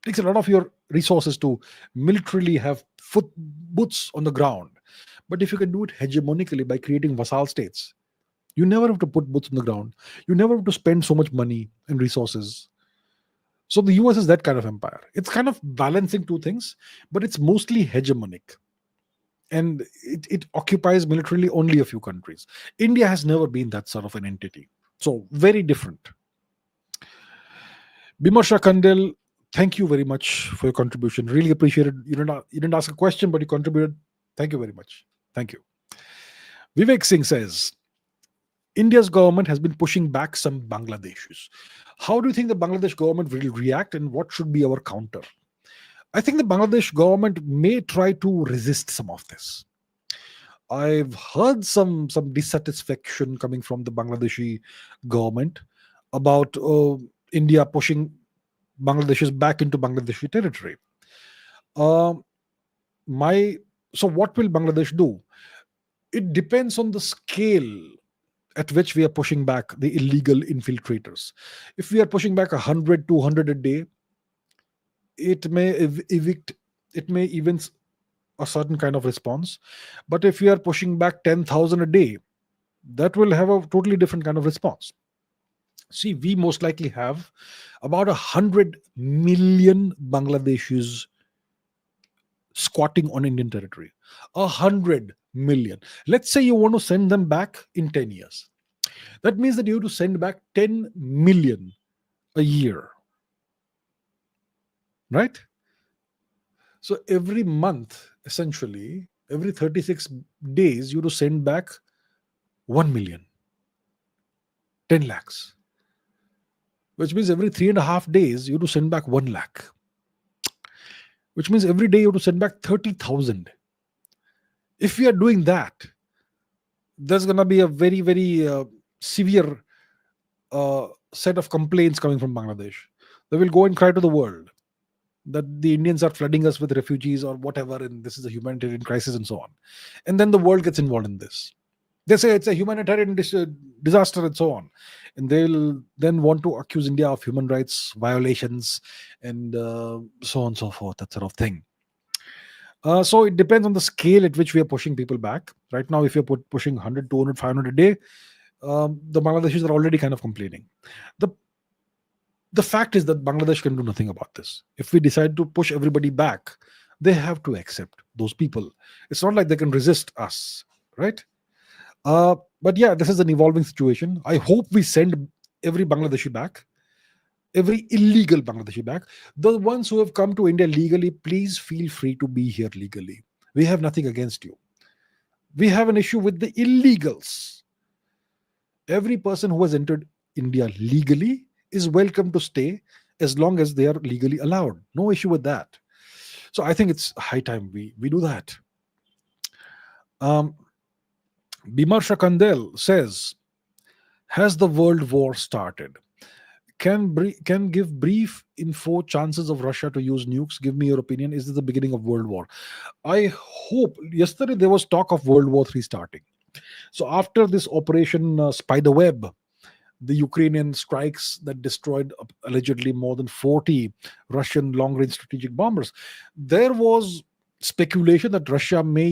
It takes a lot of your resources to militarily have boots on the ground. But if you can do it hegemonically by creating vassal states, you never have to put boots on the ground. You never have to spend so much money and resources. So the US is that kind of empire. It's kind of balancing two things, but it's mostly hegemonic. And it occupies militarily only a few countries. India has never been that sort of an entity. So very different. Bimarsha Kandel, thank you very much for your contribution. Really appreciate it. You didn't ask a question, but you contributed. Thank you very much. Thank you. Vivek Singh says, India's government has been pushing back some Bangladeshis. How do you think the Bangladesh government will react, and what should be our counter? I think the Bangladesh government may try to resist some of this. I've heard some dissatisfaction coming from the Bangladeshi government about India pushing Bangladeshis back into Bangladeshi territory. So what will Bangladesh do? It depends on the scale at which we are pushing back the illegal infiltrators. If we are pushing back 100, 200 a day, it may evince a certain kind of response. But if we are pushing back 10,000 a day, that will have a totally different kind of response. See, we most likely have about 100 million Bangladeshis squatting on Indian territory. 100 million. Let's say you want to send them back in 10 years. That means that you have to send back 10 million a year. Right? So every month, essentially, every 36 days, you have to send back 1 million, 10 lakhs. Which means every 3.5 days, you have to send back 1 lakh. Which means every day you have to send back 30,000. If we are doing that, there's going to be a very, very severe set of complaints coming from Bangladesh. They will go and cry to the world that the Indians are flooding us with refugees or whatever, and this is a humanitarian crisis and so on. And then the world gets involved in this. They say it's a humanitarian disaster and so on. And they'll then want to accuse India of human rights violations and so on and so forth, that sort of thing. So it depends on the scale at which we are pushing people back. Right now, if you're pushing 100, 200, 500 a day, the Bangladeshis are already kind of complaining. The fact is that Bangladesh can do nothing about this. If we decide to push everybody back, they have to accept those people. It's not like they can resist us, right? But yeah, this is an evolving situation. I hope we send every Bangladeshi back, every illegal Bangladeshi back. The ones who have come to India legally, please feel free to be here legally. We have nothing against you. We have an issue with the illegals. Every person who has entered India legally is welcome to stay as long as they are legally allowed. No issue with that. So I think it's high time we do that. Bimarsha Kandel says, has the world war started? Can give brief info chances of Russia to use nukes. Give me your opinion. Is this the beginning of World War? I hope. Yesterday there was talk of World War III starting. So after this operation Spiderweb, the Ukrainian strikes that destroyed allegedly more than 40 Russian long-range strategic bombers, there was speculation that Russia may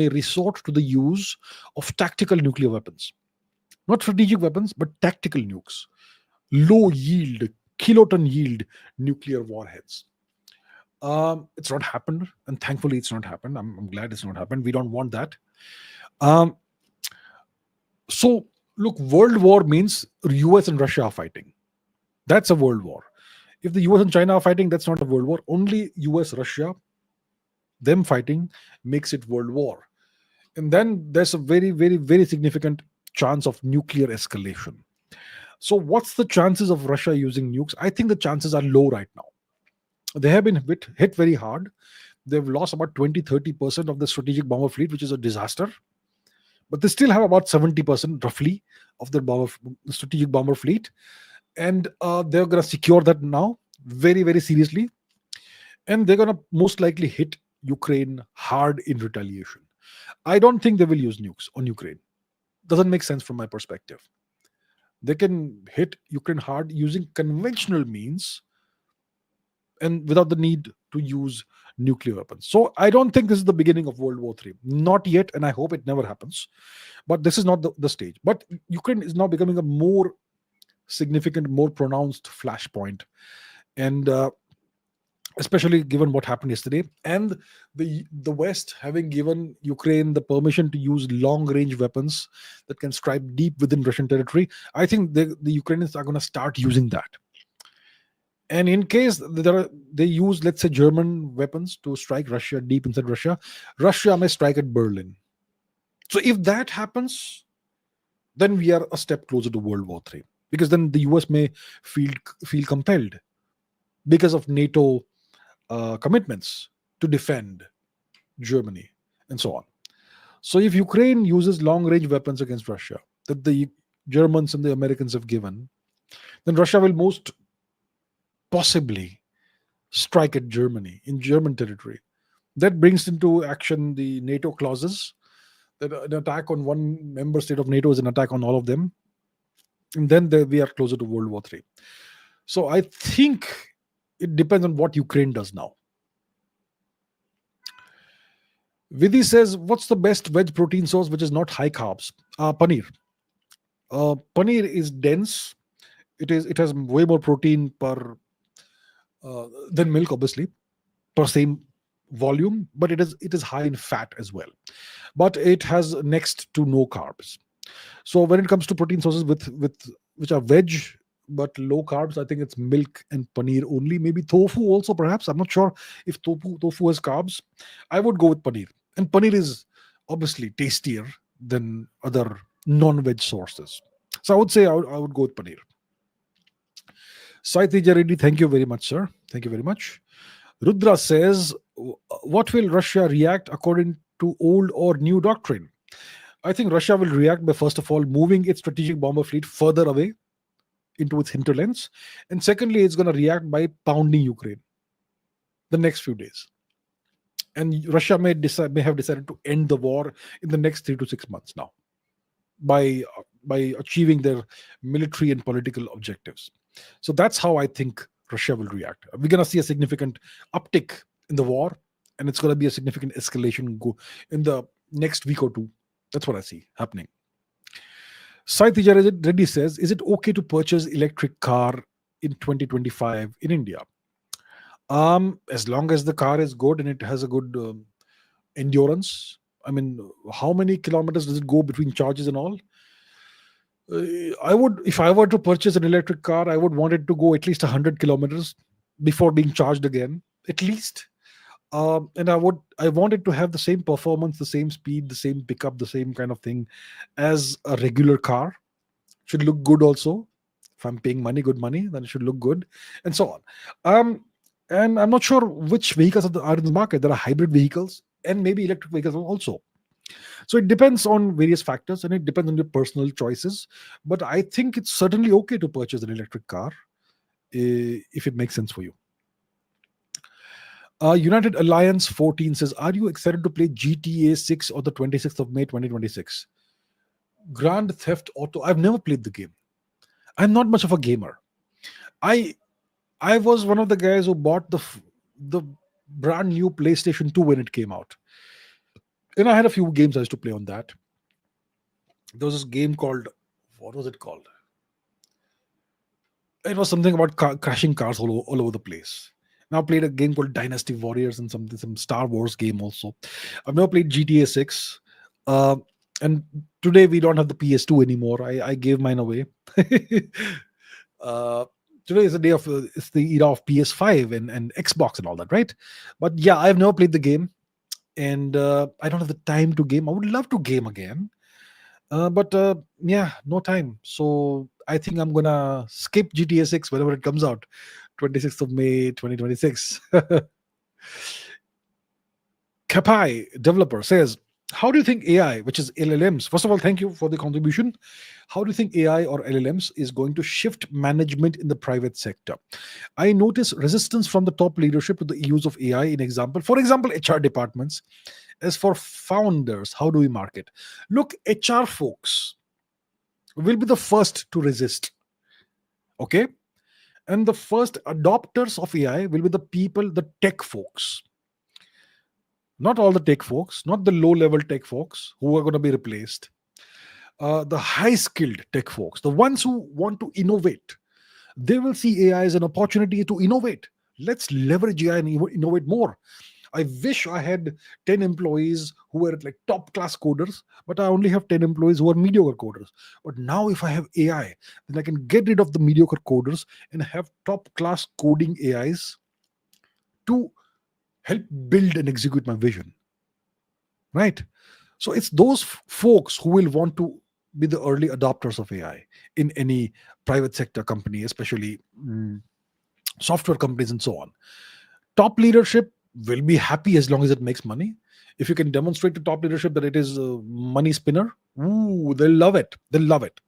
resort to the use of tactical nuclear weapons, not strategic weapons, but tactical nukes, low yield, kiloton yield nuclear warheads. It's not happened, and thankfully it's not happened. I'm glad it's not happened. We don't want that. Um, so look, World War means US and Russia are fighting. That's a world war. If the US and China are fighting, that's not a world war. Only US, Russia, them fighting makes it world war. And then there's a very, very, very significant chance of nuclear escalation. So what's the chances of Russia using nukes? I think the chances are low right now. They have been hit very hard. They've lost about 20-30% of the strategic bomber fleet, which is a disaster. But they still have about 70% roughly of their strategic bomber fleet. And they're going to secure that now very, very seriously. And they're going to most likely hit Ukraine hard in retaliation. I don't think they will use nukes on Ukraine. Doesn't make sense from my perspective. They can hit Ukraine hard using conventional means and without the need to use nuclear weapons. So I don't think this is the beginning of World War III. Not yet, and I hope it never happens. But this is not the stage. But Ukraine is now becoming a more significant, more pronounced flashpoint. And especially given what happened yesterday, and the West having given Ukraine the permission to use long-range weapons that can strike deep within Russian territory, I think the Ukrainians are going to start using that. And in case they use, let's say, German weapons to strike Russia deep inside Russia, Russia may strike at Berlin. So if that happens, then we are a step closer to World War III, because then the US may feel compelled because of NATO commitments to defend Germany and so on. So if Ukraine uses long-range weapons against Russia that the Germans and the Americans have given, then Russia will most possibly strike at Germany in German territory. That brings into action the NATO clauses, that an attack on one member state of NATO is an attack on all of them. And then we are closer to World War III. So I think it depends on what Ukraine does now. Vidhi says, what's the best veg protein source which is not high carbs? Paneer. Paneer is dense. It has way more protein per than milk, obviously, per same volume, but it is high in fat as well. But it has next to no carbs. So when it comes to protein sources with which are veg but low carbs, I think it's milk and paneer only. Maybe tofu also, perhaps. I'm not sure if tofu has carbs. I would go with paneer. And paneer is obviously tastier than other non-veg sources. So I would say I would go with paneer. Saiti Reddy, thank you very much, sir. Thank you very much. Rudra says, what will Russia react according to old or new doctrine? I think Russia will react by, first of all, moving its strategic bomber fleet further away into its hinterlands. And secondly, it's going to react by pounding Ukraine the next few days. And Russia may have decided to end the war in the next 3 to 6 months now by achieving their military and political objectives. So that's how I think Russia will react. We're going to see a significant uptick in the war, and it's going to be a significant escalation in the next week or two. That's what I see happening. Saiti Reddy says, is it okay to purchase electric car in 2025 in India? As long as the car is good and it has a good endurance. I mean, how many kilometers does it go between charges and all? If I were to purchase an electric car, I would want it to go at least 100 kilometers before being charged again, at least. And I want it to have the same performance, the same speed, the same pickup, the same kind of thing as a regular car. Should look good also. If I'm paying good money, then it should look good, and so on. And I'm not sure which vehicles are in the market. There are hybrid vehicles and maybe electric vehicles also. So it depends on various factors and it depends on your personal choices. But I think it's certainly okay to purchase an electric car if it makes sense for you. United Alliance 14 says, are you excited to play GTA 6 on the 26th of May 2026? Grand Theft Auto. I've never played the game. I'm not much of a gamer. I I was one of the guys who bought the brand new PlayStation 2 when it came out. And I had a few games I used to play on that. There was this game called, what was it called? It was something about crashing cars all over the place. Now I played a game called Dynasty Warriors and some Star Wars game also. I've never played GTA 6. Uh, and today we don't have the PS2 anymore. I gave mine away. uh, Today is the day of it's the era of PS5 and Xbox and all that, right? But yeah, I've never played the game, and I don't have the time to game. I would love to game again, but yeah, no time. So I think I'm gonna skip GTA 6 whenever it comes out, 26th of May 2026. Kapai developer says, how do you think AI, which is LLMs, first of all, thank you for the contribution. How do you think AI or LLMs is going to shift management in the private sector? I notice resistance from the top leadership to the use of AI in example. For example, HR departments. As for founders, how do we market? Look, HR folks will be the first to resist. Okay? And the first adopters of AI will be the people, the tech folks. Not all the tech folks, not the low level tech folks who are going to be replaced. The high skilled tech folks, the ones who want to innovate, they will see AI as an opportunity to innovate. Let's leverage AI and innovate more. I wish I had 10 employees who were like top class coders, but I only have 10 employees who are mediocre coders. But now, if I have AI, then I can get rid of the mediocre coders and have top class coding AIs to help build and execute my vision. Right? So it's those folks who will want to be the early adopters of AI in any private sector company, especially software companies and so on. Top leadership will be happy as long as it makes money. If you can demonstrate to top leadership that it is a money spinner, ooh, they'll love it. They'll love it.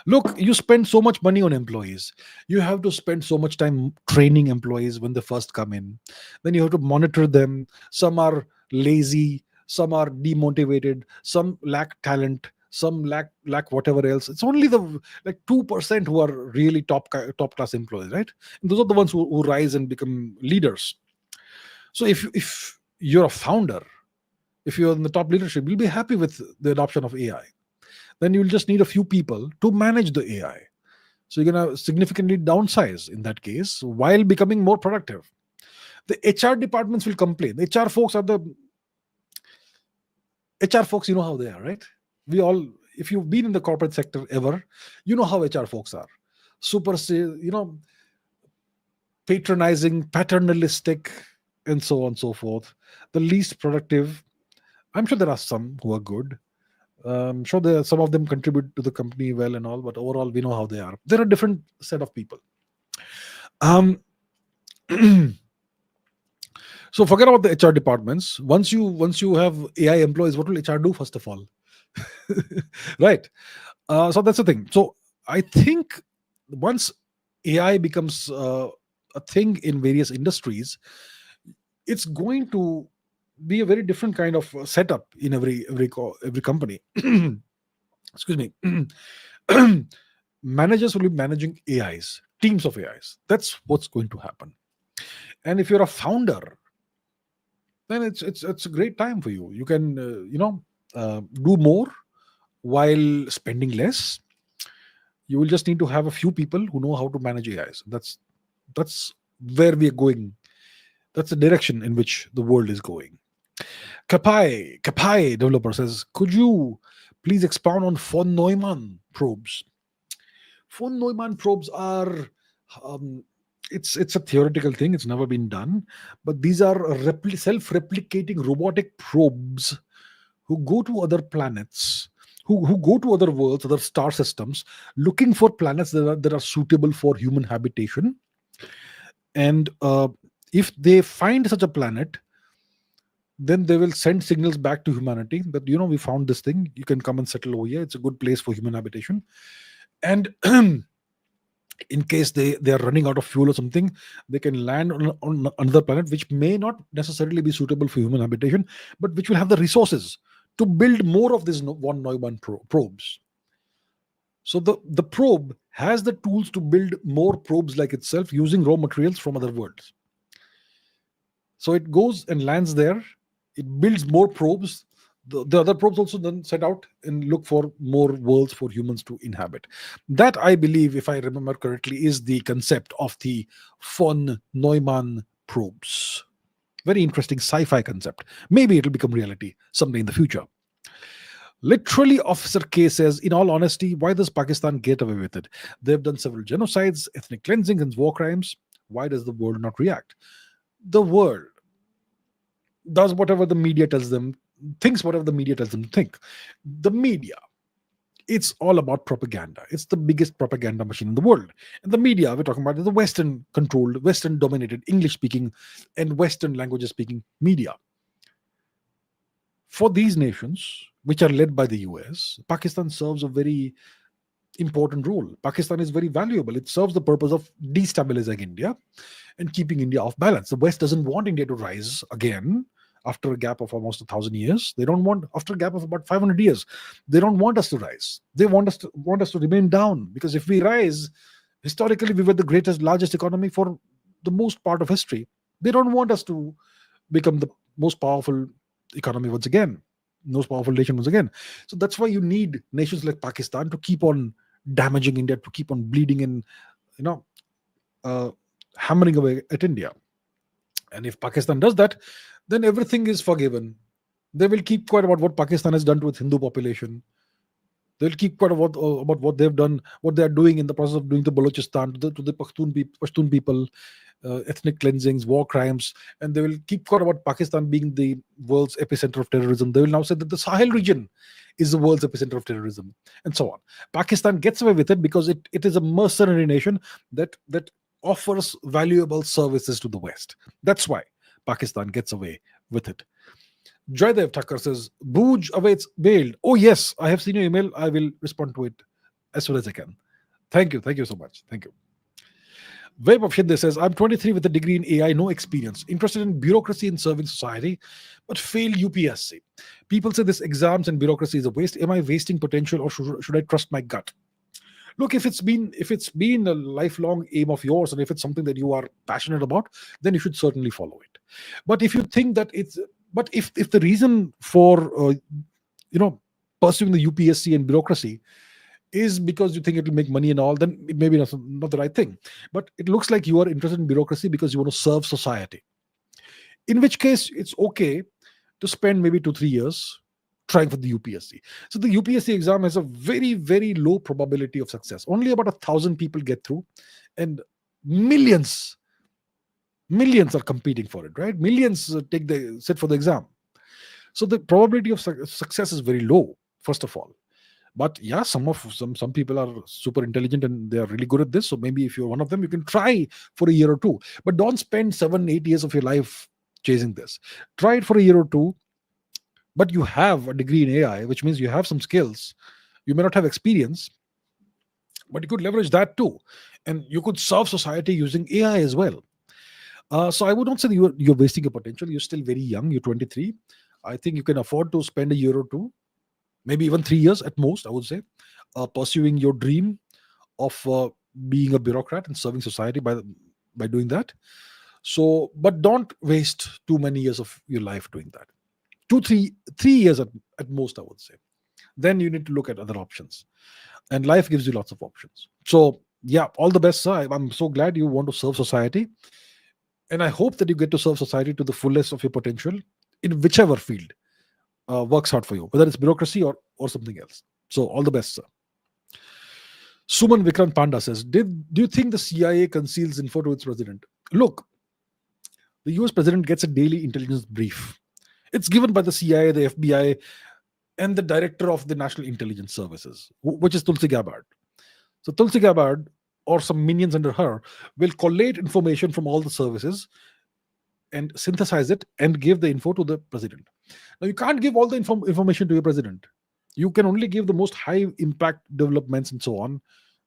Look, you spend so much money on employees. You have to spend so much time training employees when they first come in. Then you have to monitor them. Some are lazy, some are demotivated, some lack talent, some lack whatever else. It's only the like 2% who are really top class employees, right? And those are the ones who rise and become leaders. So if you're a founder, if you're in the top leadership, you'll be happy with the adoption of AI. Then you'll just need a few people to manage the AI. So you're going to significantly downsize in that case while becoming more productive. The HR departments will complain. The HR folks are the HR folks, you know how they are, right? We all, if you've been in the corporate sector ever, you know how HR folks are. Super, patronizing, paternalistic, and so on and so forth. The least productive. I'm sure there are some who are good. I'm sure some of them contribute to the company well and all, but overall, we know how they are. They're a different set of people. So forget about the HR departments. Once you have AI employees, what will HR do first of all? Right. So that's the thing. So I think once AI becomes a thing in various industries, it's going to be a very different kind of setup in every company. Excuse me. Managers will be managing AIs, teams of AIs. That's what's going to happen. And if you're a founder, then it's a great time for you. You can do more while spending less. You will just need to have a few people who know how to manage AIs. That's where we are going. That's the direction in which the world is going. Kapai developer says, could you please expound on von Neumann probes? Von Neumann probes are it's a theoretical thing. It's never been done, but these are self-replicating robotic probes who go to other planets, who go to other worlds, other star systems, looking for planets that are suitable for human habitation. And if they find such a planet, then they will send signals back to humanity that, we found this thing, you can come and settle over here, it's a good place for human habitation. And in case they are running out of fuel or something, they can land on another planet which may not necessarily be suitable for human habitation, but which will have the resources to build more of these von Neumann probes. So the probe has the tools to build more probes like itself using raw materials from other worlds. So it goes and lands there, it builds more probes. The other probes also then set out and look for more worlds for humans to inhabit. That, I believe, if I remember correctly, is the concept of the von Neumann probes. Very interesting sci-fi concept. Maybe it'll become reality someday in the future. Literally, Officer K says, in all honesty, why does Pakistan get away with it? They've done several genocides, ethnic cleansing, and war crimes. Why does the world not react? The world does whatever the media tells them, thinks whatever the media tells them to think. The media, it's all about propaganda. It's the biggest propaganda machine in the world. And the media we're talking about is the Western controlled, Western dominated, English speaking and Western languages speaking media. For these nations, which are led by the US, Pakistan serves a very important role. Pakistan is very valuable. It serves the purpose of destabilizing India and keeping India off balance. The West doesn't want India to rise again after a gap of almost 1,000 years. They don't want, after a gap of about 500 years, they don't want us to rise. They want us to remain down, because if we rise, historically we were the largest economy for the most part of history. They don't want us to become the most powerful economy once again, most powerful nation once again. So that's why you need nations like Pakistan to keep on damaging India, to keep on bleeding and hammering away at India. And if Pakistan does that, then everything is forgiven. They will keep quiet about what Pakistan has done to its Hindu population. They'll keep quiet about what they've done, what they are doing in the process of doing to Balochistan, to the Pashtun people, ethnic cleansings, war crimes, and they will keep quiet about Pakistan being the world's epicenter of terrorism. They will now say that the Sahel region is the world's epicenter of terrorism, and so on. Pakistan gets away with it because it is a mercenary nation that offers valuable services to the West. That's why Pakistan gets away with it. Joydev Thakkar says, Bhuj awaits bail. Oh yes, I have seen your email. I will respond to it as soon as I can. Thank you so much. Thank you. Vaibhav Shinde says, I'm 23 with a degree in AI, no experience, interested in bureaucracy and serving society, but failed UPSC. People say this exams and bureaucracy is a waste. Am I wasting potential, or should I trust my gut? Look, if it's been a lifelong aim of yours, and if it's something that you are passionate about, then you should certainly follow it. But if you think that if the reason for pursuing the UPSC and bureaucracy is because you think it will make money and all, then it may be not the right thing. But it looks like you are interested in bureaucracy because you want to serve society. In which case, it's okay to spend maybe 2-3 years trying for the UPSC. So the UPSC exam has a very, very low probability of success. Only about 1,000 people get through, and millions are competing for it, right? Millions sit for the exam. So the probability of success is very low, first of all. But yeah, some people are super intelligent and they are really good at this. So maybe if you're one of them, you can try for a year or two. But don't spend 7-8 years of your life chasing this. Try it for a year or two. But you have a degree in AI, which means you have some skills. You may not have experience, but you could leverage that too. And you could serve society using AI as well. So I would not say that you're wasting your potential. You're still very young. You're 23. I think you can afford to spend a year or two, maybe even 3 years at most, I would say, pursuing your dream of being a bureaucrat and serving society by doing that. So, but don't waste too many years of your life doing that. 3 years at most, I would say. Then you need to look at other options. And life gives you lots of options. So, yeah, all the best, sir. I'm so glad you want to serve society. And I hope that you get to serve society to the fullest of your potential in whichever field works out for you, whether it's bureaucracy or something else. So, all the best, sir. Suman Vikrant Panda says, do you think the CIA conceals info to its president? Look, the US president gets a daily intelligence brief. It's given by the CIA, the FBI, and the director of the National Intelligence Services, which is Tulsi Gabbard. So Tulsi Gabbard, or some minions under her, will collate information from all the services and synthesize it and give the info to the president. Now, you can't give all the information to your president. You can only give the most high impact developments and so on.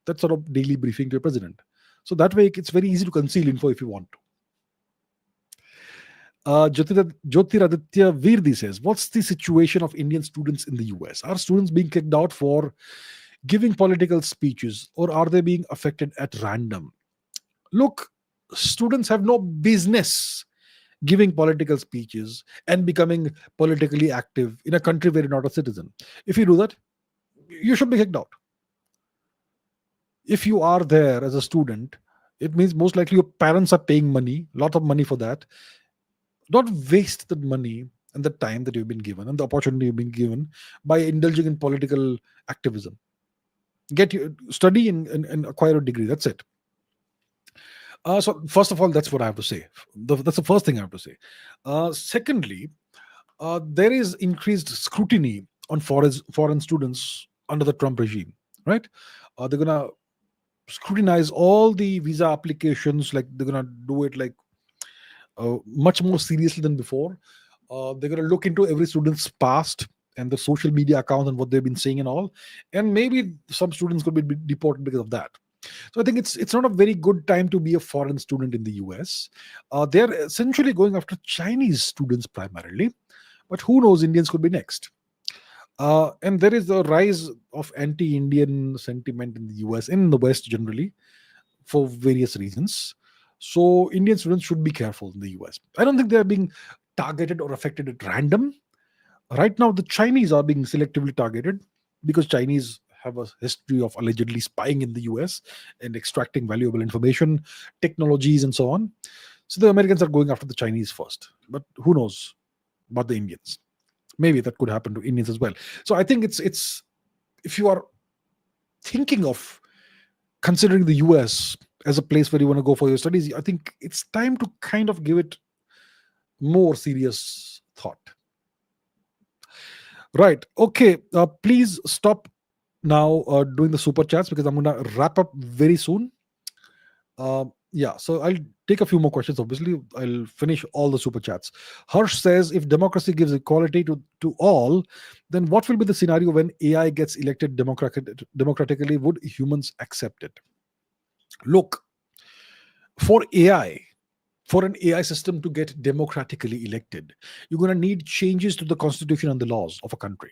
That sort of daily briefing to your president. So that way, it's very easy to conceal info if you want to. Jyotiraditya Virdi says, what's the situation of Indian students in the US? Are students being kicked out for giving political speeches, or are they being affected at random? Look, students have no business giving political speeches and becoming politically active in a country where you're not a citizen. If you do that, you should be kicked out. If you are there as a student, it means most likely your parents are paying money, lot of money for that. Don't waste the money and the time that you've been given and the opportunity you've been given by indulging in political activism. Study and acquire a degree. That's it. So first of all, that's what I have to say. That's the first thing I have to say. Secondly, there is increased scrutiny on foreign students under the Trump regime, right? They're gonna scrutinize all the visa applications. Like they're gonna do it like much more seriously than before. They're gonna look into every student's past and the social media accounts and what they've been saying and all. And maybe some students could be deported because of that. So I think it's not a very good time to be a foreign student in the US. They're essentially going after Chinese students primarily, but who knows, Indians could be next. And there is a rise of anti-Indian sentiment in the US and in the West generally for various reasons. So Indian students should be careful in the US. I don't think they're being targeted or affected at random. Right now, the Chinese are being selectively targeted because Chinese have a history of allegedly spying in the US and extracting valuable information, technologies, and so on. So the Americans are going after the Chinese first. But who knows about the Indians? Maybe that could happen to Indians as well. So I think it's if you are thinking of considering the US as a place where you want to go for your studies, I think it's time to kind of give it more serious thought. Right. Okay. Please stop now doing the super chats because I'm going to wrap up very soon. Yeah, so I'll take a few more questions. Obviously, I'll finish all the super chats. Harsh says, if democracy gives equality to all, then what will be the scenario when AI gets elected democratically? Would humans accept it? Look, for an AI system to get democratically elected, you're going to need changes to the constitution and the laws of a country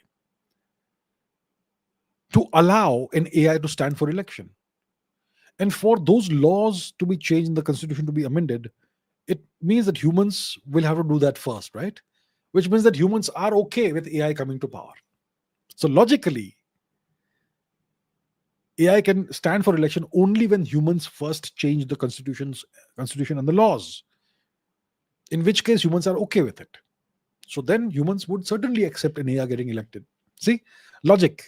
to allow an AI to stand for election. And for those laws to be changed in the constitution to be amended, it means that humans will have to do that first, right? Which means that humans are okay with AI coming to power. So logically, AI can stand for election only when humans first change the constitution and the laws, in which case humans are okay with it. So then humans would certainly accept an AI getting elected. See? Logic.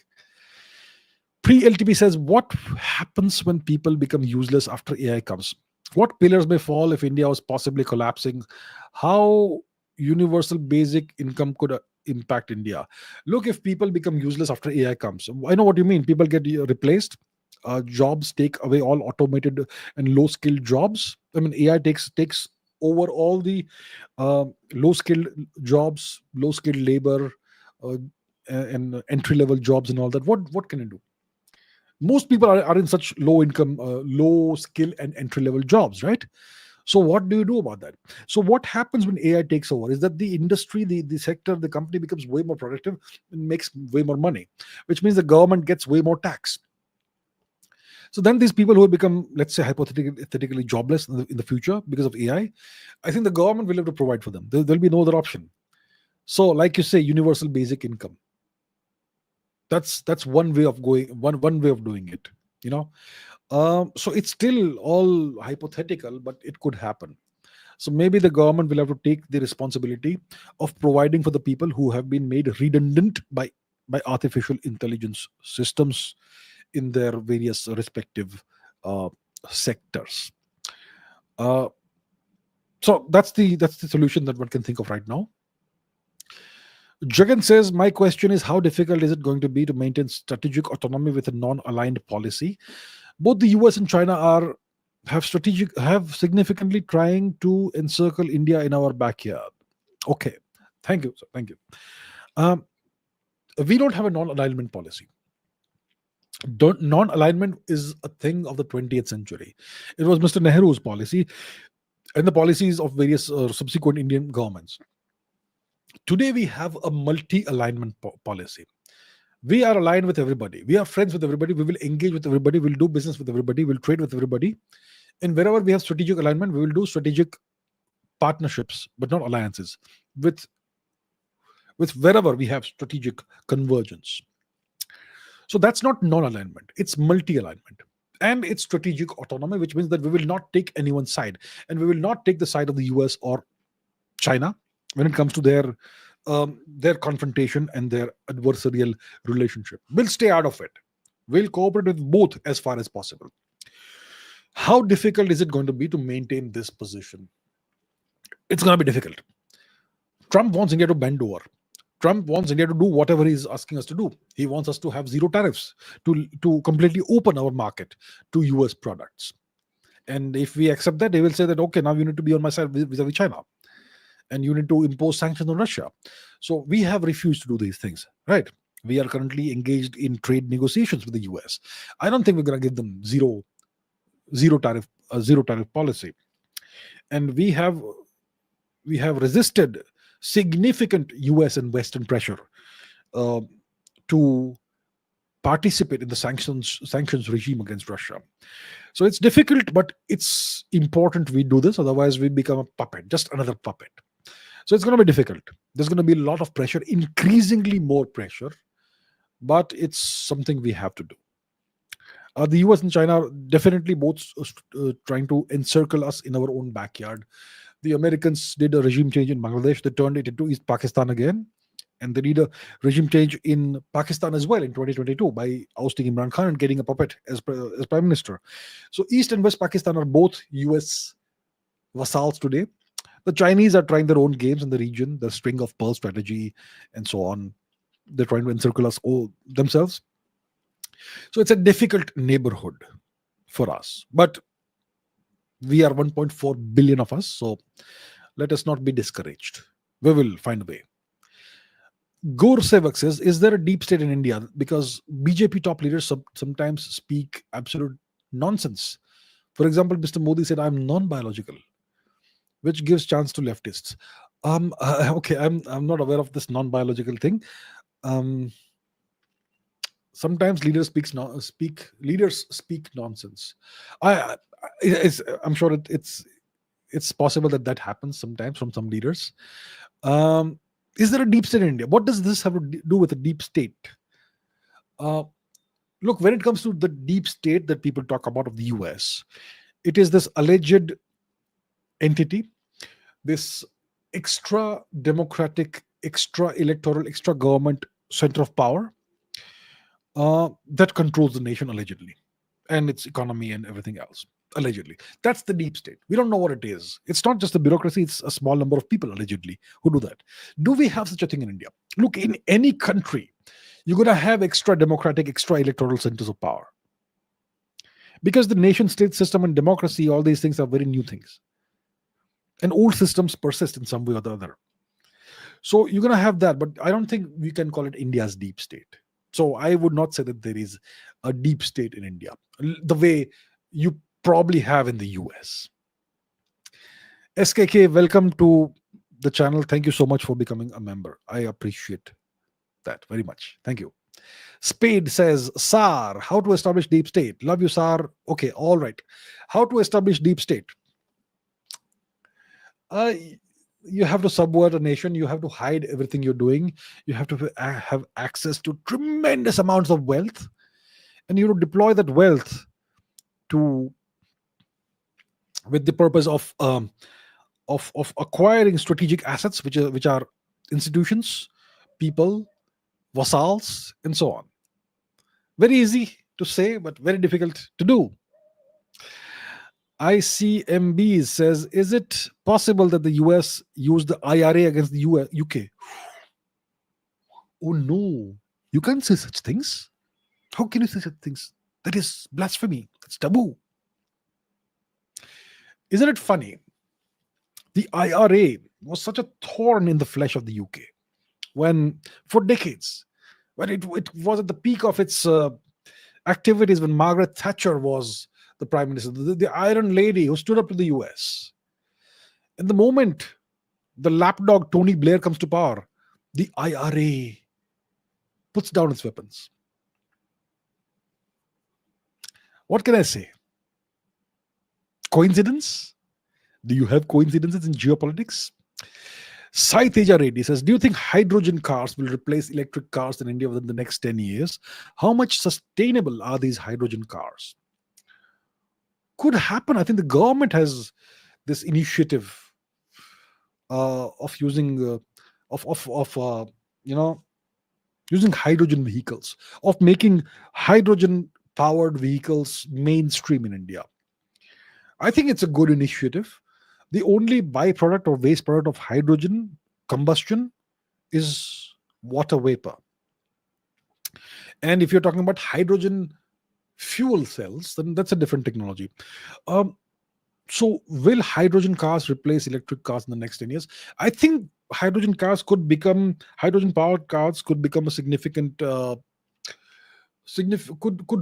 Pre-LTP says, what happens when people become useless after AI comes? What pillars may fall if India was possibly collapsing? How universal basic income could impact India? Look, if people become useless after AI comes, I know what you mean. People get replaced. Jobs take away all automated and low-skilled jobs. I mean, AI takes over all the low-skilled jobs, low-skilled labor, and entry-level jobs and all that. What can it do? Most people are in such low income, low skill and entry level jobs, right? So what do you do about that? So what happens when AI takes over is that the industry, the sector, the company becomes way more productive and makes way more money, which means the government gets way more tax. So then these people who have become, let's say, hypothetically jobless in the future because of AI, I think the government will have to provide for them. There'll be no other option. So like you say, universal basic income. That's one way of one way of doing it, so it's still all hypothetical, but it could happen. So maybe the government will have to take the responsibility of providing for the people who have been made redundant by artificial intelligence systems in their various respective sectors. So that's the solution that one can think of right now. Jagan says, my question is, how difficult is it going to be to maintain strategic autonomy with a non-aligned policy? Both the US and China are have significantly trying to encircle India in our backyard. Okay, thank you, sir. Thank you. Um, we don't have a non-alignment policy. Non-alignment is a thing of the 20th century. It was Mr. Nehru's policy and the policies of various subsequent Indian governments. Today we have a multi-alignment policy. We are aligned with everybody. We are friends with everybody. We will engage with everybody. We'll do business with everybody. We'll trade with everybody. And wherever we have strategic alignment, we will do strategic partnerships, but not alliances, with wherever we have strategic convergence. So that's not non-alignment. It's multi-alignment. And it's strategic autonomy, which means that we will not take anyone's side. And we will not take the side of the US or China when it comes to their confrontation and their adversarial relationship. We'll stay out of it. We'll cooperate with both as far as possible. How difficult is it going to be to maintain this position? It's going to be difficult. Trump wants India to bend over. Trump wants India to do whatever he's asking us to do. He wants us to have zero tariffs, to completely open our market to US products. And if we accept that, they will say that, okay, now you need to be on my side vis-a-vis China. And you need to impose sanctions on Russia. So we have refused to do these things, right? We are currently engaged in trade negotiations with the US. I don't think we're going to give them zero tariff policy. And we have resisted significant US and Western pressure to participate in the sanctions regime against Russia. So it's difficult, but it's important we do this. Otherwise, we become a puppet, just another puppet. So it's going to be difficult. There's going to be a lot of pressure, increasingly more pressure, but it's something we have to do. The US and China are definitely both trying to encircle us in our own backyard. The Americans did a regime change in Bangladesh. They turned it into East Pakistan again. And they did a regime change in Pakistan as well in 2022 by ousting Imran Khan and getting a puppet as prime minister. So East and West Pakistan are both US vassals today. The Chinese are trying their own games in the region, the string of pearl strategy and so on. They're trying to encircle us all themselves. So it's a difficult neighborhood for us. But we are 1.4 billion of us, so let us not be discouraged. We will find a way. Gaur Sevak says, is there a deep state in India? Because BJP top leaders sometimes speak absolute nonsense. For example, Mr. Modi said, I'm non-biological, which gives chance to leftists. Okay, I'm not aware of this non-biological thing. Sometimes leaders speak nonsense. I'm sure it's possible that happens sometimes from some leaders. Is there a deep state in India? What does this have to do with a deep state? Look, when it comes to the deep state that people talk about of the US, it is this alleged entity, this extra democratic, extra electoral, extra government center of power that controls the nation allegedly, and its economy and everything else. Allegedly. That's the deep state. We don't know what it is. It's not just the bureaucracy, it's a small number of people allegedly who do that. Do we have such a thing in India? Look, in any country, you're going to have extra democratic, extra electoral centers of power. Because the nation state system and democracy, all these things are very new things. And old systems persist in some way or the other. So you're going to have that, but I don't think we can call it India's deep state. So I would not say that there is a deep state in India, the way you probably have in the US. SKK, welcome to the channel. Thank you so much for becoming a member. I appreciate that very much. Thank you. Spade says, Sar, how to establish deep state? Love you, Sar. Okay, all right. How to establish deep state? You have to subvert a nation. You have to hide everything you're doing. You have to have access to tremendous amounts of wealth, and you deploy that wealth with the purpose of acquiring strategic assets, which are institutions, people, vassals, and so on. Very easy to say, but very difficult to do. ICMB says, is it possible that the US used the IRA against the UK? Oh no, you can't say such things. How can you say such things? That is blasphemy. That's taboo. Isn't it funny? The IRA was such a thorn in the flesh of the UK when, for decades, when it was at the peak of its activities, when Margaret Thatcher was the prime minister, the Iron Lady who stood up to the US. And the moment the lapdog Tony Blair comes to power, the IRA puts down its weapons. What can I say? Coincidence? Do you have coincidences in geopolitics? Sai Teja Reddy says, do you think hydrogen cars will replace electric cars in India within the next 10 years? How much sustainable are these hydrogen cars? Could happen. I think the government has this initiative of using using hydrogen vehicles, of making hydrogen powered vehicles mainstream in India. I think it's a good initiative. The only byproduct or waste product of hydrogen combustion is water vapor. And if you're talking about hydrogen fuel cells, then that's a different technology. So will hydrogen cars replace electric cars in the next 10 years? I think hydrogen powered cars could become a significant, could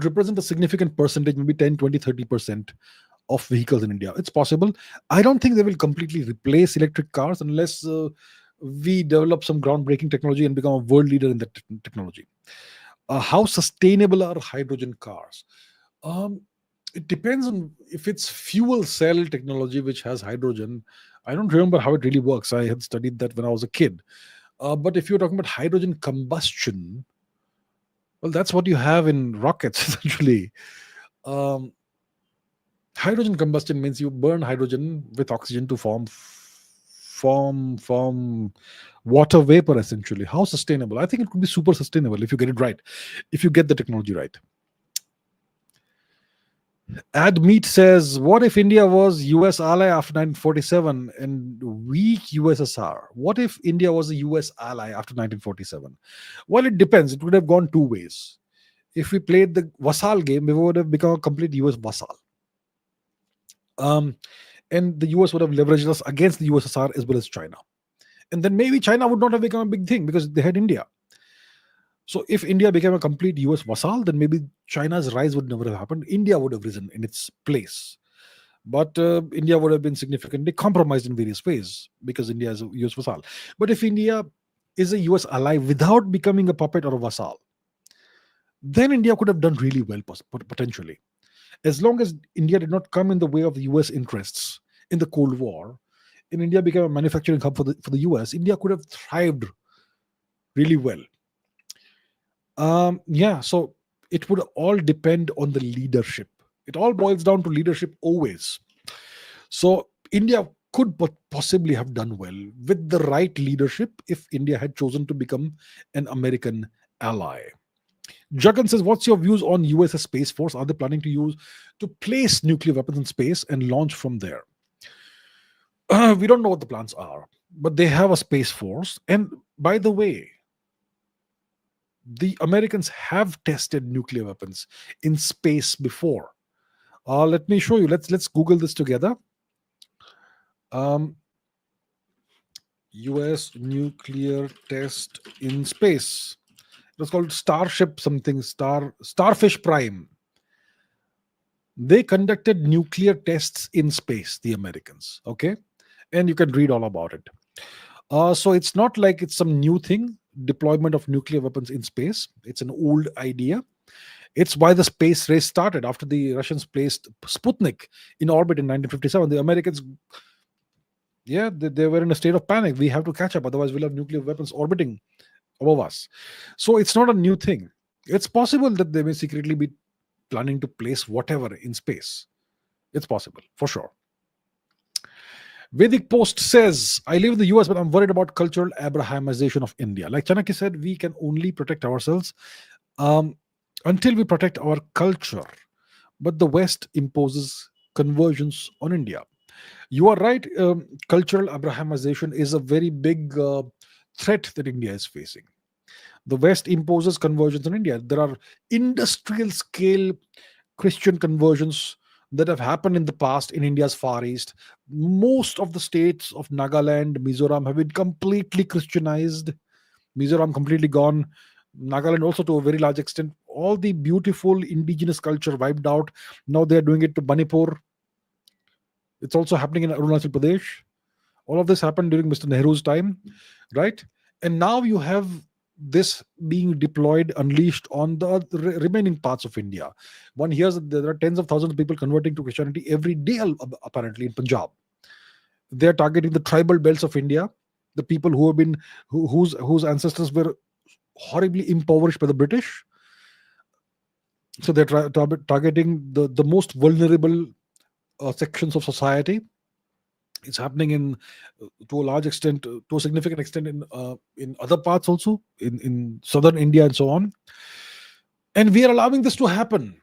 represent a significant percentage, maybe 10, 20, 30% of vehicles in India. It's possible. I don't think they will completely replace electric cars unless we develop some groundbreaking technology and become a world leader in that technology. How sustainable are hydrogen cars? It depends on if it's fuel cell technology which has hydrogen. I don't remember how it really works. I had studied that when I was a kid. But if you're talking about hydrogen combustion, well, that's what you have in rockets, essentially. Hydrogen combustion means you burn hydrogen with oxygen to form water vapor, essentially. How sustainable? I think it could be super sustainable if you get it right, if you get the technology right. Admeet says, what if India was US ally after 1947 and weak USSR? What if India was a US ally after 1947? Well, it depends. It would have gone two ways. If we played the vassal game, we would have become a complete US vassal. And the US would have leveraged us against the USSR as well as China. And then maybe China would not have become a big thing because they had India. So if India became a complete US vassal, then maybe China's rise would never have happened. India would have risen in its place. But India would have been significantly compromised in various ways because India is a US vassal. But if India is a US ally without becoming a puppet or a vassal, then India could have done really well, potentially. As long as India did not come in the way of the US interests in the Cold War, and India became a manufacturing hub for the US, India could have thrived really well. So it would all depend on the leadership. It all boils down to leadership always. So India could possibly have done well with the right leadership if India had chosen to become an American ally. Jagan says, what's your views on US Space Force? Are they planning to place nuclear weapons in space and launch from there? We don't know what the plans are, but they have a Space Force. And by the way, the Americans have tested nuclear weapons in space before. Let me show you. Let's Google this together. US nuclear test in space. It was called Starfish Prime. They conducted nuclear tests in space, the Americans. Okay, and you can read all about it. So it's not like it's some new thing. Deployment of nuclear weapons in space. It's an old idea. It's why the space race started after the Russians placed Sputnik in orbit in 1957. The Americans, they were in a state of panic. We have to catch up, otherwise we'll have nuclear weapons orbiting above us. So it's not a new thing. It's possible that they may secretly be planning to place whatever in space. It's possible, for sure. Vedic Post says, I live in the US, but I'm worried about cultural Abrahamization of India. Like Chanakya said, we can only protect ourselves until we protect our culture. But the West imposes conversions on India. You are right. Cultural Abrahamization is a very big threat that India is facing. The West imposes conversions on India. There are industrial scale Christian conversions that have happened in the past in India's Far East. Most of the states of Nagaland, Mizoram have been completely Christianized. Mizoram completely gone. Nagaland also to a very large extent. All the beautiful indigenous culture wiped out. Now they are doing it to Manipur. It's also happening in Arunachal Pradesh. All of this happened during Mr. Nehru's time, right? And now you have this being deployed, unleashed on the remaining parts of India. One hears that there are tens of thousands of people converting to Christianity every day, apparently, in Punjab. They're targeting the tribal belts of India, the people who have been, whose ancestors were horribly impoverished by the British. So they're targeting the most vulnerable sections of society. It's happening in to a large extent, to a significant extent in other parts also, in southern India and so on. And we are allowing this to happen.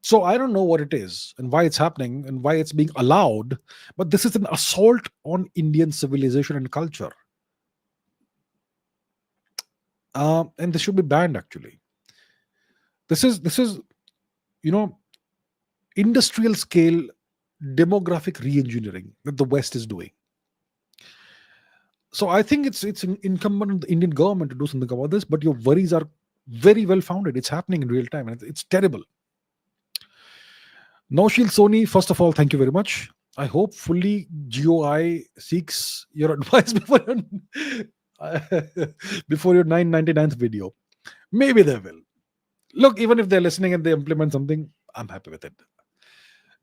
So I don't know what it is and why it's happening and why it's being allowed, but this is an assault on Indian civilization and culture. And this should be banned, actually. This is industrial scale demographic re-engineering that the West is doing. So I think it's incumbent on the Indian government to do something about this, but your worries are very well founded. It's happening in real time and it's terrible. Naushil Soni, first of all, thank you very much. I hope fully GOI seeks your advice before your 999th video. Maybe they will. Look, even if they're listening and they implement something, I'm happy with it.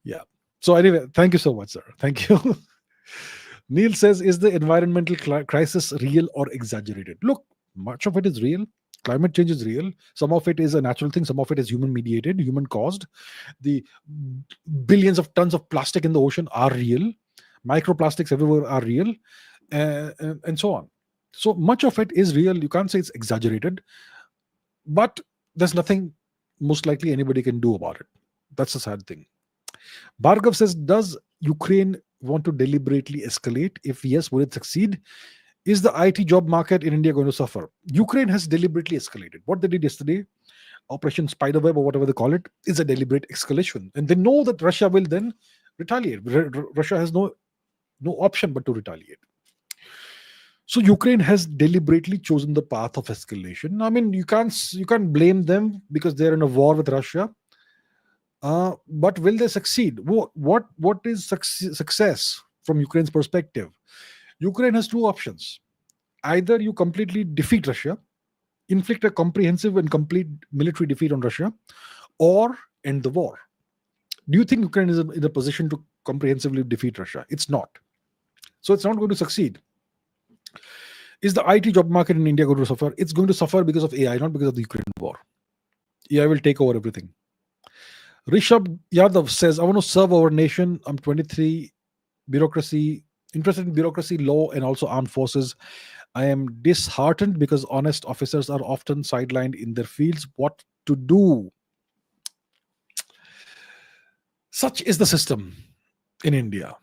Yeah. So anyway, thank you so much, sir. Thank you. Neil says, is the environmental crisis real or exaggerated? Look, much of it is real. Climate change is real. Some of it is a natural thing. Some of it is human mediated, human caused. The billions of tons of plastic in the ocean are real. Microplastics everywhere are real, and so on. So much of it is real. You can't say it's exaggerated, but there's nothing most likely anybody can do about it. That's a sad thing. Bhargav says, does Ukraine want to deliberately escalate? If yes, will it succeed? Is the IT job market in India going to suffer? Ukraine has deliberately escalated. What they did yesterday, Operation Spiderweb or whatever they call it, is a deliberate escalation. And they know that Russia will then retaliate. Russia has no option but to retaliate. So Ukraine has deliberately chosen the path of escalation. I mean, you can't blame them because they're in a war with Russia. But will they succeed? What is success from Ukraine's perspective? Ukraine has two options. Either you completely defeat Russia, inflict a comprehensive and complete military defeat on Russia, or end the war. Do you think Ukraine is in a position to comprehensively defeat Russia? It's not. So it's not going to succeed. Is the IT job market in India going to suffer? It's going to suffer because of AI, not because of the Ukraine war. AI will take over everything. Rishabh Yadav says, I want to serve our nation. I'm 23, interested in bureaucracy, law, and also armed forces. I am disheartened because honest officers are often sidelined in their fields. What to do? Such is the system in India.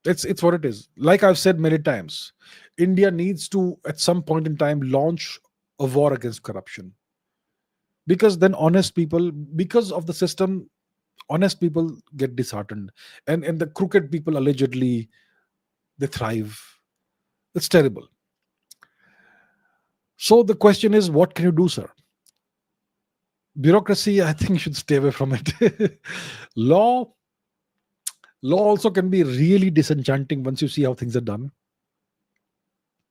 It's what it is. Like I've said many times, India needs to, at some point in time, launch a war against corruption. Because then honest people, because of the system, honest people get disheartened. And the crooked people, allegedly, they thrive. It's terrible. So the question is, what can you do, sir? Bureaucracy, I think you should stay away from it. Law also can be really disenchanting once you see how things are done.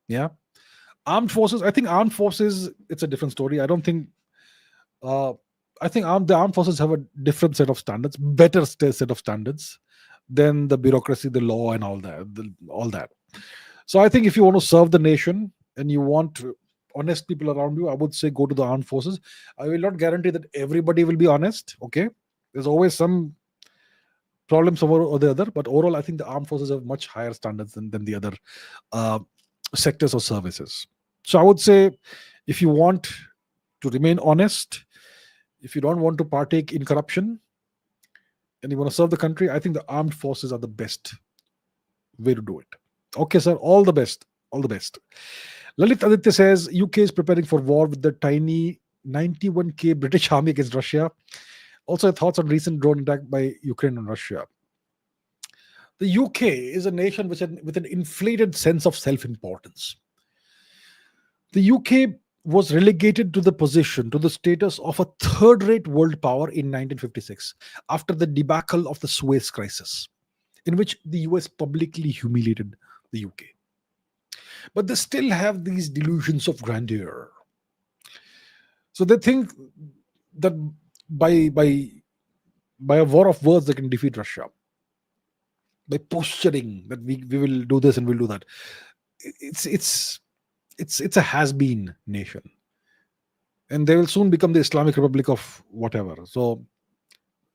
Yeah. Armed forces, I think armed forces, it's a different story. I don't think, I think the armed forces have a different set of standards, better set of standards than the bureaucracy, the law, and all that. So I think if you want to serve the nation and you want honest people around you, I would say go to the armed forces. I will not guarantee that everybody will be honest. Okay, there's always some problem somewhere or the other, but overall, I think the armed forces have much higher standards than the other sectors or services. So I would say, if you want to remain honest, if you don't want to partake in corruption, and you want to serve the country, I think the armed forces are the best way to do it. Okay, sir. All the best. All the best. Lalit Aditya says, UK is preparing for war with the tiny 91k British army against Russia. Also, thoughts on recent drone attack by Ukraine and Russia. The UK is a nation with an inflated sense of self-importance. The UK was relegated to the status of a third-rate world power in 1956 after the debacle of the Suez Crisis, in which the US publicly humiliated the UK. But they still have these delusions of grandeur. So they think that by a war of words they can defeat Russia. By posturing that we will do this and we'll do that. It's a has-been nation. And they will soon become the Islamic Republic of whatever. So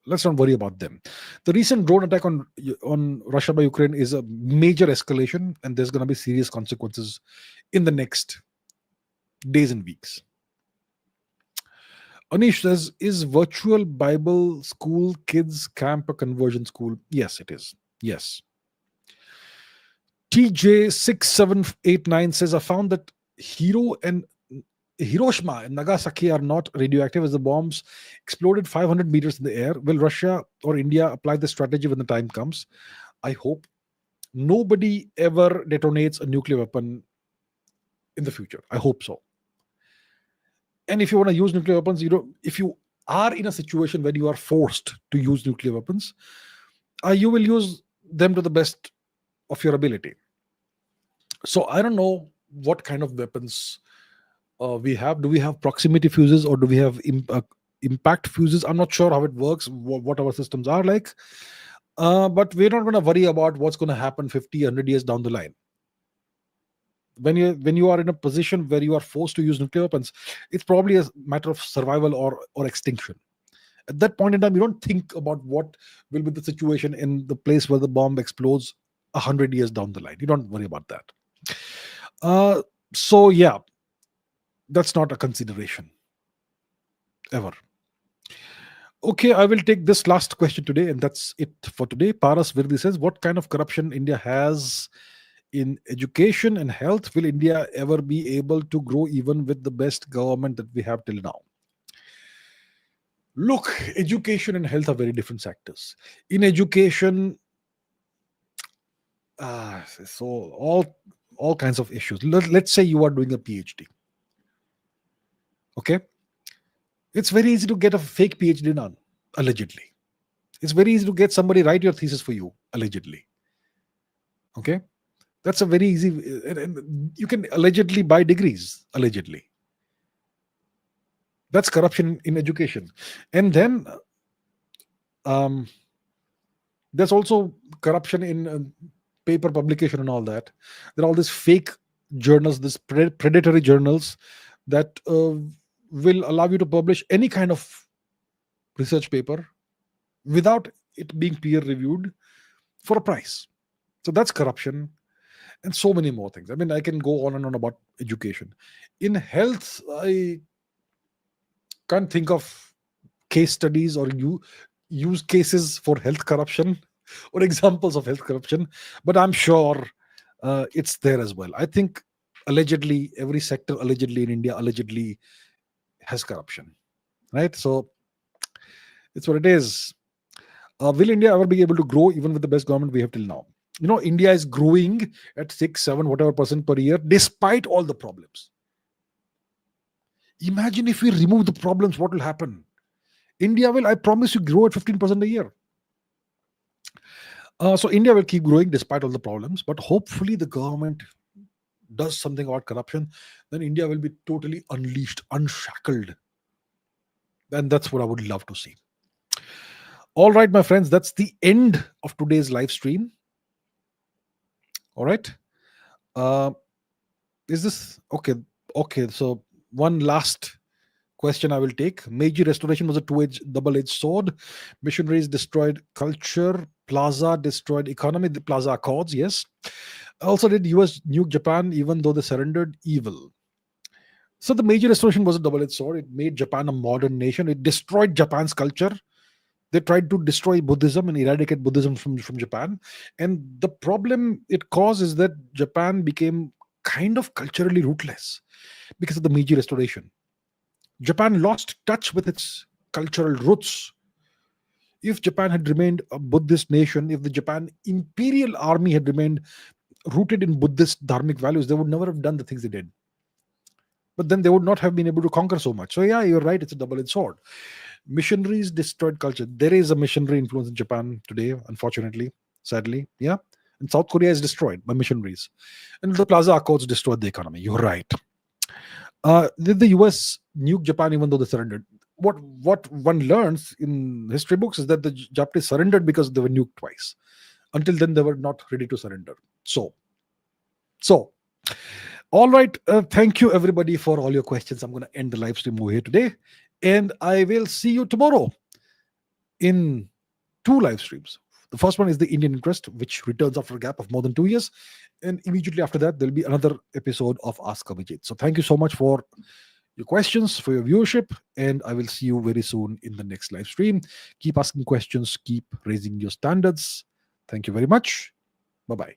let's not worry about them. The recent drone attack on Russia by Ukraine is a major escalation, and there's going to be serious consequences in the next days and weeks. Anish says, is virtual Bible school kids camp a conversion school? Yes, it is. Yes. TJ6789 says, I found that Hiroshima and Nagasaki are not radioactive as the bombs exploded 500 meters in the air. Will Russia or India apply this strategy when the time comes? I hope nobody ever detonates a nuclear weapon in the future. I hope so. And if you want to use nuclear weapons, if you are in a situation where you are forced to use nuclear weapons, you will use them to the best of your ability. So I don't know what kind of weapons we have. Do we have proximity fuses or do we have impact fuses? I'm not sure how it works, what our systems are like. But we're not going to worry about what's going to happen 50, 100 years down the line. When you are in a position where you are forced to use nuclear weapons, it's probably a matter of survival or extinction. At that point in time, you don't think about what will be the situation in the place where the bomb explodes 100 years down the line. You don't worry about that. So yeah, that's not a consideration ever. Okay, I will take this last question today, and that's it for today. Paras Virdi says, what kind of corruption India has in education and health? Will India ever be able to grow even with the best government that we have till now? Look, education and health are very different sectors. In education, so all kinds of issues. Let's say you are doing a PhD. Okay, it's very easy to get a fake PhD done, allegedly. It's very easy to get somebody write your thesis for you, allegedly. Okay, that's a very easy. And you can allegedly buy degrees, allegedly. That's corruption in education. And then there's also corruption in paper publication and all that. There are all these fake journals, these predatory journals that will allow you to publish any kind of research paper without it being peer reviewed for a price. So that's corruption, and so many more things. I mean, I can go on and on about education. In health, I can't think of case studies or use cases for health corruption or examples of health corruption, but I'm sure it's there as well. I think allegedly every sector allegedly in India allegedly has corruption, right? So it's what it is. Will India ever be able to grow even with the best government we have till now? India is growing at 6, 7, whatever percent per year, despite all the problems. Imagine if we remove the problems, what will happen? India will, I promise you, grow at 15% a year. So India will keep growing despite all the problems, but hopefully the government does something about corruption. Then India will be totally unleashed, unshackled. And that's what I would love to see. All right, my friends, that's the end of today's live stream. All right. Is this okay? Okay, so one last question I will take. Meiji Restoration was a double-edged sword. Missionaries destroyed culture. Plaza destroyed economy. The Plaza Accords, yes. Also, did US nuke Japan even though they surrendered? Evil. So the Meiji Restoration was a double-edged sword. It made Japan a modern nation. It destroyed Japan's culture. They tried to destroy Buddhism and eradicate Buddhism from Japan. And the problem it caused is that Japan became kind of culturally rootless because of the Meiji Restoration. Japan lost touch with its cultural roots if Japan had remained a Buddhist nation, if the Japan imperial army had remained rooted in Buddhist dharmic values, they would never have done the things they did. But then they would not have been able to conquer so much. So yeah, you're right, it's a double-edged sword. Missionaries destroyed culture. There is a missionary influence in Japan today, unfortunately, sadly. Yeah. And South Korea is destroyed by missionaries. And the Plaza Accords destroyed the economy. You're right. Did the US nuke Japan even though they surrendered? What one learns in history books is that the Japanese surrendered because they were nuked twice. Until then, they were not ready to surrender. So, all right. Thank you, everybody, for all your questions. I'm going to end the live stream over here today. And I will see you tomorrow in 2 live streams. The first one is the Indian interest, which returns after a gap of more than 2 years. And immediately after that, there'll be another episode of Ask Abhijit. So thank you so much for your questions, for your viewership. And I will see you very soon in the next live stream. Keep asking questions. Keep raising your standards. Thank you very much. Bye-bye.